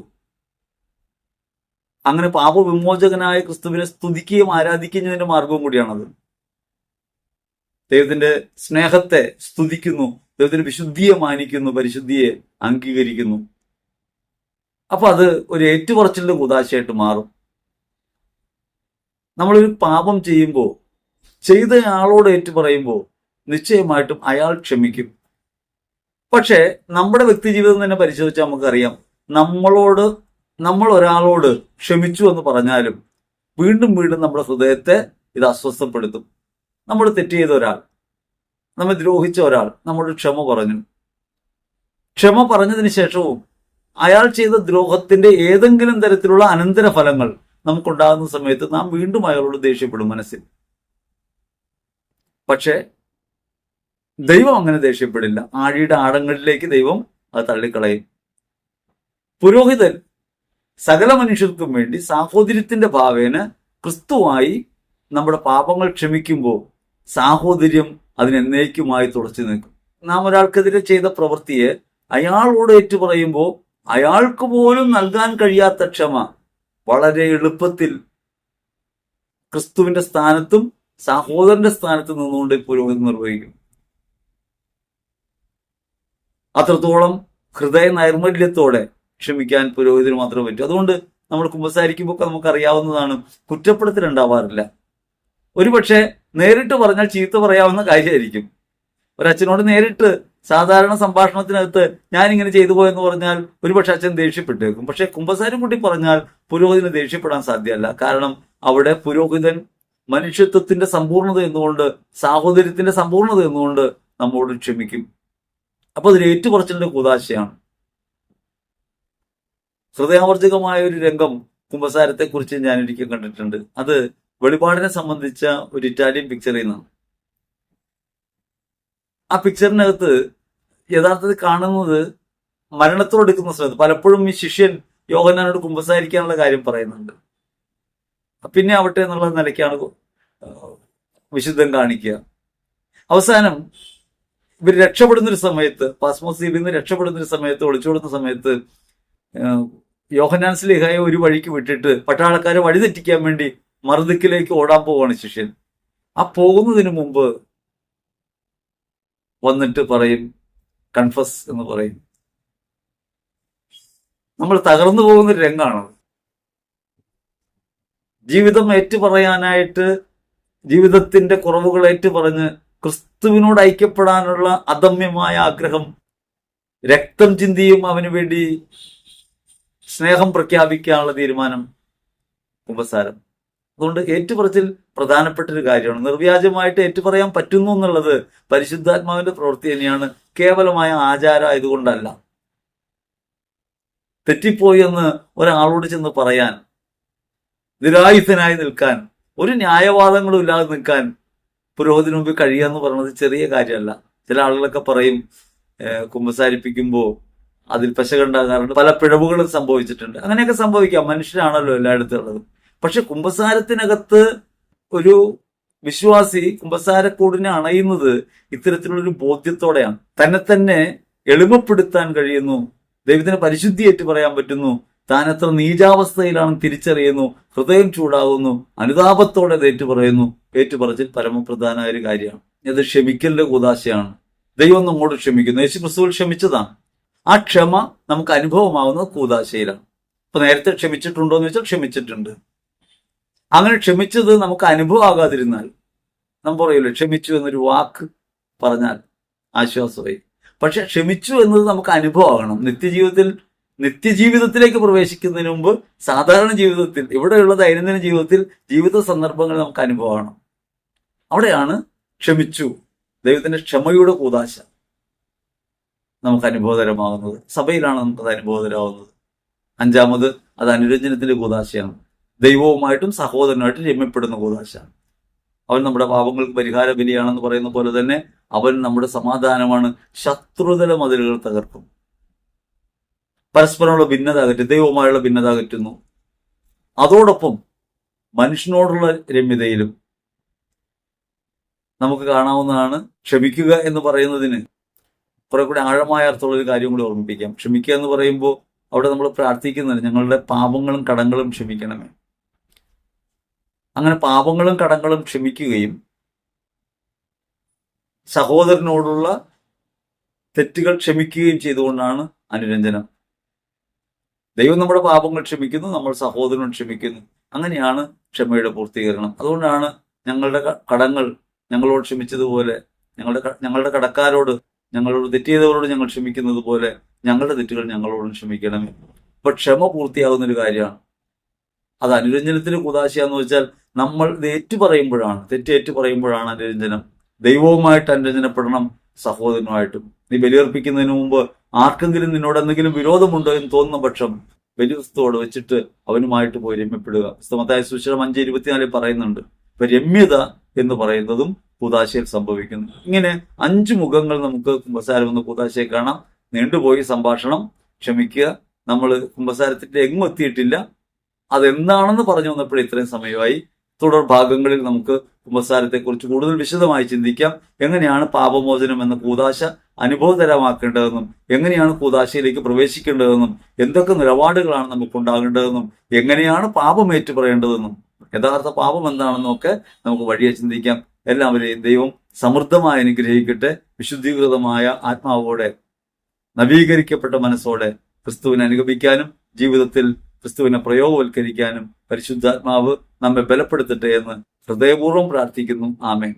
അങ്ങനെ പാപവിമോചകനായ ക്രിസ്തുവിനെ സ്തുതിക്കുകയും ആരാധിക്കുന്നതിന്റെ മാർഗവും കൂടിയാണത്. ദൈവത്തിന്റെ സ്നേഹത്തെ സ്തുതിക്കുന്നു, ദൈവത്തിന്റെ വിശുദ്ധിയെ മാനിക്കുന്നു, പരിശുദ്ധിയെ അംഗീകരിക്കുന്നു. അപ്പൊ അത് ഒരു ഏറ്റുപറച്ചിലിന്റെ കൂദാശയായിട്ട് മാറും. നമ്മളൊരു പാപം ചെയ്യുമ്പോൾ, ചെയ്ത ആളോട് ഏറ്റുപറയുമ്പോൾ നിശ്ചയമായിട്ടും അയാൾ ക്ഷമിക്കും. പക്ഷേ നമ്മുടെ വ്യക്തി ജീവിതം തന്നെ പരിശോധിച്ചാൽ നമുക്കറിയാം, നമ്മൾ ഒരാളോട് ക്ഷമിച്ചു എന്ന് പറഞ്ഞാലും വീണ്ടും വീണ്ടും നമ്മുടെ ഹൃദയത്തെ ഇത് അസ്വസ്ഥപ്പെടുത്തും. നമ്മൾ തെറ്റ് ചെയ്ത ഒരാൾ, നമ്മെ ദ്രോഹിച്ച ഒരാൾ നമ്മോട് ക്ഷമ പറഞ്ഞതിന് ശേഷവും അയാൾ ചെയ്ത ദ്രോഹത്തിന്റെ ഏതെങ്കിലും തരത്തിലുള്ള അനന്തരഫലങ്ങൾ നമുക്കുണ്ടാകുന്ന സമയത്ത് നാം വീണ്ടും അയാളോട് ദേഷ്യപ്പെടും മനസ്സിൽ. പക്ഷെ ദൈവം അങ്ങനെ ദേഷ്യപ്പെടില്ല. ആഴിയുടെ ആഴങ്ങളിലേക്ക് ദൈവം അത് തള്ളിക്കളയും. പുരോഹിതൻ സകല മനുഷ്യർക്കും വേണ്ടി സാഹോദര്യത്തിന്റെ ഭാവേന ക്രിസ്തുവായി നമ്മുടെ പാപങ്ങൾ ക്ഷമിക്കുമ്പോൾ സാഹോദര്യം അതിനെന്നേക്കുമായി തുടച്ചു നിൽക്കും. നാം ഒരാൾക്കെതിരെ ചെയ്ത പ്രവൃത്തിയെ അയാളോട് ഏറ്റുപറയുമ്പോൾ അയാൾക്ക് പോലും നൽകാൻ കഴിയാത്ത ക്ഷമ വളരെ എളുപ്പത്തിൽ ക്രിസ്തുവിന്റെ സ്ഥാനത്തും സഹോദരന്റെ സ്ഥാനത്തും നിന്നുകൊണ്ട് പുരോഹിതൻ നിർവഹിക്കും. അത്രത്തോളം ഹൃദയ നൈർമല്യത്തോടെ ക്ഷമിക്കാൻ പുരോഹിതന് മാത്രമേ പറ്റൂ. അതുകൊണ്ട് നമ്മൾ കുമ്പസാരിക്കുമ്പോൾ നമുക്കറിയാവുന്നതാണ്, കുറ്റപ്പെടുത്തലുണ്ടാവാറില്ല. ഒരുപക്ഷെ നേരിട്ട് പറഞ്ഞാൽ ചീത്ത പറയാവുന്ന കാര്യമായിരിക്കും. ഒരച്ഛനോട് നേരിട്ട് സാധാരണ സംഭാഷണത്തിനകത്ത് ഞാനിങ്ങനെ ചെയ്തു പോയെന്ന് പറഞ്ഞാൽ ഒരുപക്ഷെ അച്ഛൻ ദേഷ്യപ്പെട്ടേക്കും. പക്ഷെ കുമ്പസാരം കൂട്ടി പറഞ്ഞാൽ പുരോഹിതന് ദേഷ്യപ്പെടാൻ സാധ്യമല്ല. കാരണം അവിടെ പുരോഹിതൻ മനുഷ്യത്വത്തിന്റെ സമ്പൂർണ്ണത എന്നുകൊണ്ട്, സാഹോദര്യത്തിന്റെ സമ്പൂർണ്ണത എന്നുകൊണ്ട് നമ്മോട് ക്ഷമിക്കും. അപ്പൊ അതിൽ ഏറ്റുപറച്ചിലിന്റെ കൂദാശയാണ്. ഹൃദയാവർജകമായ ഒരു രംഗം കുമ്പസാരത്തെ കുറിച്ച് ഞാൻ ഒരിക്കൽ കണ്ടിട്ടുണ്ട്. അത് വെളിപാടിനെ സംബന്ധിച്ച ഒരു ഇറ്റാലിയൻ പിക്ചറിൽ നിന്നാണ്. ആ പിക്ചറിനകത്ത് യഥാർത്ഥത്തിൽ കാണുന്നത് മരണത്തോടെടുക്കുന്ന സമയത്ത് പലപ്പോഴും ഈ ശിഷ്യൻ യോഹന്നാനോട് കുമ്പസാരിക്കാനുള്ള കാര്യം പറയുന്നുണ്ട്. പിന്നെ ആവട്ടെ എന്നുള്ള നിലയ്ക്കാണ് വിശുദ്ധം കാണിക്കുക. അവസാനം ഇവർ രക്ഷപ്പെടുന്നൊരു സമയത്ത്, പാസ്മോസ് ദ്വീപിൽ നിന്ന് രക്ഷപ്പെടുന്നൊരു സമയത്ത്, ഒളിച്ചോടുന്ന സമയത്ത് യോഹന്നാൻ സ്ലീഹായെ ഒരു വഴിക്ക് വിട്ടിട്ട് പട്ടാളക്കാരെ വഴിതെറ്റിക്കാൻ വേണ്ടി മറുദിക്കിലേക്ക് ഓടാൻ പോവാണ് ശിഷ്യൻ. ആ പോകുന്നതിന് മുമ്പ് വന്നിട്ട് പറയും, കൺഫസ് എന്ന് പറയും. നമ്മൾ തകർന്നു പോകുന്നൊരു രംഗമാണ്. ജീവിതം ഏറ്റുപറയാനായിട്ട്, ജീവിതത്തിന്റെ കുറവുകൾ ഏറ്റുപറഞ്ഞ് ക്രിസ്തുവിനോട് ഐക്യപ്പെടാനുള്ള അദമ്യമായ ആഗ്രഹം, രക്തം ചിന്തിയും അവന് വേണ്ടി സ്നേഹം പ്രഖ്യാപിക്കാനുള്ള തീരുമാനം, കുമ്പസാരം. അതുകൊണ്ട് ഏറ്റുപറച്ചിൽ പ്രധാനപ്പെട്ട ഒരു കാര്യമാണ്. നിർവ്യാജമായിട്ട് ഏറ്റുപറയാൻ പറ്റുന്നു എന്നുള്ളത് പരിശുദ്ധാത്മാവിന്റെ പ്രവൃത്തി തന്നെയാണ്, കേവലമായ ആചാരം ആയതുകൊണ്ടല്ല. തെറ്റിപ്പോയി എന്ന് ഒരാളോട് ചെന്ന് പറയാൻ, നിരായുധനായി നിൽക്കാൻ, ഒരു ന്യായവാദങ്ങളും ഇല്ലാതെ നിൽക്കാൻ പുരോഹിതന് മുമ്പിൽ കഴിയുക എന്ന് പറയുന്നത് ചെറിയ കാര്യമല്ല. ചില ആളുകളൊക്കെ പറയും, കുമ്പസാരിപ്പിക്കുമ്പോൾ അതിൽ പെശകുണ്ടാകാറുണ്ട്, പല പിഴവുകളും സംഭവിച്ചിട്ടുണ്ട്. അങ്ങനെയൊക്കെ സംഭവിക്കാം, മനുഷ്യരാണല്ലോ എല്ലായിടത്തും ഉള്ളത്. പക്ഷെ കുമ്പസാരത്തിനകത്ത് ഒരു വിശ്വാസി കുമ്പസാരക്കൂടിനെ അണയുന്നത് ഇത്തരത്തിലുള്ളൊരു ബോധ്യത്തോടെയാണ്. തന്നെ എളിമപ്പെടുത്താൻ കഴിയുന്നു, ദൈവത്തിന് പരിശുദ്ധിയേറ്റ് പറയാൻ പറ്റുന്നു, താൻ എത്ര നീചാവസ്ഥയിലാണെന്ന് തിരിച്ചറിയുന്നു, ഹൃദയം ചൂടാകുന്നു, അനുതാപത്തോടെ ഏറ്റു പറയുന്നു. ഏറ്റുപറച്ചിൽ പരമപ്രധാനമായ ഒരു കാര്യമാണ്. ഇത് ക്ഷമിക്കലിന്റെ കൂദാശയാണ്. ദൈവം നമ്മോട് ക്ഷമിക്കുന്നു. യേശു ക്രിസ്തുവിൽ ക്ഷമിച്ചതാണ്. ആ ക്ഷമ നമുക്ക് അനുഭവമാവുന്നത് കൂദാശയിലാണ്. ഇപ്പൊ നേരത്തെ ക്ഷമിച്ചിട്ടുണ്ടോ എന്ന് വെച്ചാൽ ക്ഷമിച്ചിട്ടുണ്ട്. അങ്ങനെ ക്ഷമിച്ചത് നമുക്ക് അനുഭവമാകാതിരുന്നാൽ, നമ്മൾ പറയൂല്ലോ ക്ഷമിച്ചു എന്നൊരു വാക്ക് പറഞ്ഞാൽ ആശ്വാസമായി. പക്ഷെ ക്ഷമിച്ചു എന്നത് നമുക്ക് അനുഭവമാകണം. നിത്യജീവിതത്തിലേക്ക് പ്രവേശിക്കുന്നതിന് മുമ്പ് സാധാരണ ജീവിതത്തിൽ, ഇവിടെയുള്ള ദൈനംദിന ജീവിതത്തിൽ, ജീവിത സന്ദർഭങ്ങൾ നമുക്ക് അനുഭവമാണ്. അവിടെയാണ് ക്ഷമിച്ചു, ദൈവത്തിന്റെ ക്ഷമയുടെ കൂദാശ നമുക്ക് അനുഭവതരമാകുന്നത്. സഭയിലാണ് നമുക്കത് അനുഭവതരമാകുന്നത്. അഞ്ചാമത് അത് അനുരഞ്ജനത്തിന്റെ കൂദാശയാണ്. ദൈവവുമായിട്ടും സഹോദരനുമായിട്ടും രമ്യപ്പെടുന്ന കൂദാശ. അവൻ നമ്മുടെ പാപങ്ങൾക്ക് പരിഹാര ബലിയാണെന്ന് പറയുന്ന പോലെ തന്നെ അവൻ നമ്മുടെ സമാധാനമാണ്. ശത്രുതല മതിലുകൾ തകർക്കും. പരസ്പരമുള്ള ഭിന്നത അകറ്റും, ദൈവവുമായുള്ള ഭിന്നത അകറ്റുന്നു. അതോടൊപ്പം മനുഷ്യനോടുള്ള രമ്യതയിലും നമുക്ക് കാണാവുന്നതാണ്. ക്ഷമിക്കുക എന്ന് പറയുന്നതിന് കുറെ കൂടി ആഴമായ അർത്ഥമുള്ളൊരു കാര്യം കൂടി ഓർമ്മിപ്പിക്കാം. ക്ഷമിക്കുക എന്ന് പറയുമ്പോൾ അവിടെ നമ്മൾ പ്രാർത്ഥിക്കുന്നുണ്ട്, ഞങ്ങളുടെ പാപങ്ങളും കടങ്ങളും ക്ഷമിക്കണമേ. അങ്ങനെ പാപങ്ങളും കടങ്ങളും ക്ഷമിക്കുകയും സഹോദരനോടുള്ള തെറ്റുകൾ ക്ഷമിക്കുകയും ചെയ്തുകൊണ്ടാണ് അനുരഞ്ജനം. ദൈവം നമ്മുടെ പാപങ്ങൾ ക്ഷമിക്കുന്നു, നമ്മൾ സഹോദരനോട് ക്ഷമിക്കുന്നു. അങ്ങനെയാണ് ക്ഷമയുടെ പൂർത്തീകരണം. അതുകൊണ്ടാണ് ഞങ്ങളുടെ കടങ്ങൾ ഞങ്ങളോട് ക്ഷമിച്ചതുപോലെ, ഞങ്ങളുടെ കടക്കാരോട്, ഞങ്ങളോട് തെറ്റ് ചെയ്തവരോട് ഞങ്ങൾ ക്ഷമിക്കുന്നത് പോലെ ഞങ്ങളുടെ തെറ്റുകൾ ഞങ്ങളോടും ക്ഷമിക്കണമേ. ഇപ്പൊ ക്ഷമ പൂർത്തിയാകുന്ന ഒരു കാര്യമാണ്. അത് അനുരഞ്ജനത്തിന് കൂദാശയാന്ന് വെച്ചാൽ നമ്മൾ ഇത് ഏറ്റുപറയുമ്പോഴാണ്, തെറ്റേറ്റു പറയുമ്പോഴാണ് അനുരഞ്ജനം. ദൈവവുമായിട്ട് അനുരഞ്ജനപ്പെടണം, സഹോദരനുമായിട്ടും. നീ ബലിയർപ്പിക്കുന്നതിന് മുമ്പ് ആർക്കെങ്കിലും നിന്നോട് എന്തെങ്കിലും വിരോധമുണ്ടോ എന്ന് തോന്നുന്ന പക്ഷം ബലിവസ്തുവോട് വെച്ചിട്ട് അവനുമായിട്ട് പോയി രമ്യപ്പെടുക. മത്തായി സുവിശേഷം 5:24 പറയുന്നുണ്ട്. ഇപ്പൊ രമ്യത എന്ന് പറയുന്നതും കൂദാശയിൽ സംഭവിക്കുന്നു. ഇങ്ങനെ 5 മുഖങ്ങൾ നമുക്ക് കുമ്പസാരം എന്ന കൂദാശയെ കാണാം. നീണ്ടുപോയി സംഭാഷണം, ക്ഷമിക്കുക. നമ്മൾ കുമ്പസാരത്തിന്റെ എങ്ങും എത്തിയിട്ടില്ല, അതെന്താണെന്ന് പറഞ്ഞു വന്നപ്പോഴേ ഇത്രയും സമയമായി. തുടർ ഭാഗങ്ങളിൽ നമുക്ക് കുമ്പസാരത്തെക്കുറിച്ച് കൂടുതൽ വിശദമായി ചിന്തിക്കാം. എങ്ങനെയാണ് പാപമോചനം എന്ന കൂദാശ അനുഭവതരമാക്കേണ്ടതെന്നും എങ്ങനെയാണ് കൂദാശയിലേക്ക് പ്രവേശിക്കേണ്ടതെന്നും എന്തൊക്കെ നിലപാടുകളാണ് നമുക്കുണ്ടാകേണ്ടതെന്നും എങ്ങനെയാണ് പാപം ഏറ്റുപറയേണ്ടതെന്നും യഥാർത്ഥ പാപം എന്താണെന്നും ഒക്കെ നമുക്ക് വഴിയെ ചിന്തിക്കാം. എല്ലാവരെയും ദൈവം സമൃദ്ധമായി അനുഗ്രഹിക്കട്ടെ. വിശുദ്ധീകൃതമായ ആത്മാവോടെ നവീകരിക്കപ്പെട്ട മനസ്സോടെ ക്രിസ്തുവിനെ അനുഗമിക്കാനും ജീവിതത്തിൽ ക്രിസ്തുവിനെ പ്രയോഗവൽക്കരിക്കാനും പരിശുദ്ധാത്മാവ് നമ്മെ ബലപ്പെടുത്തട്ടെ എന്ന് ഹൃദയപൂർവ്വം പ്രാർത്ഥിക്കുന്നു. ആമേൻ.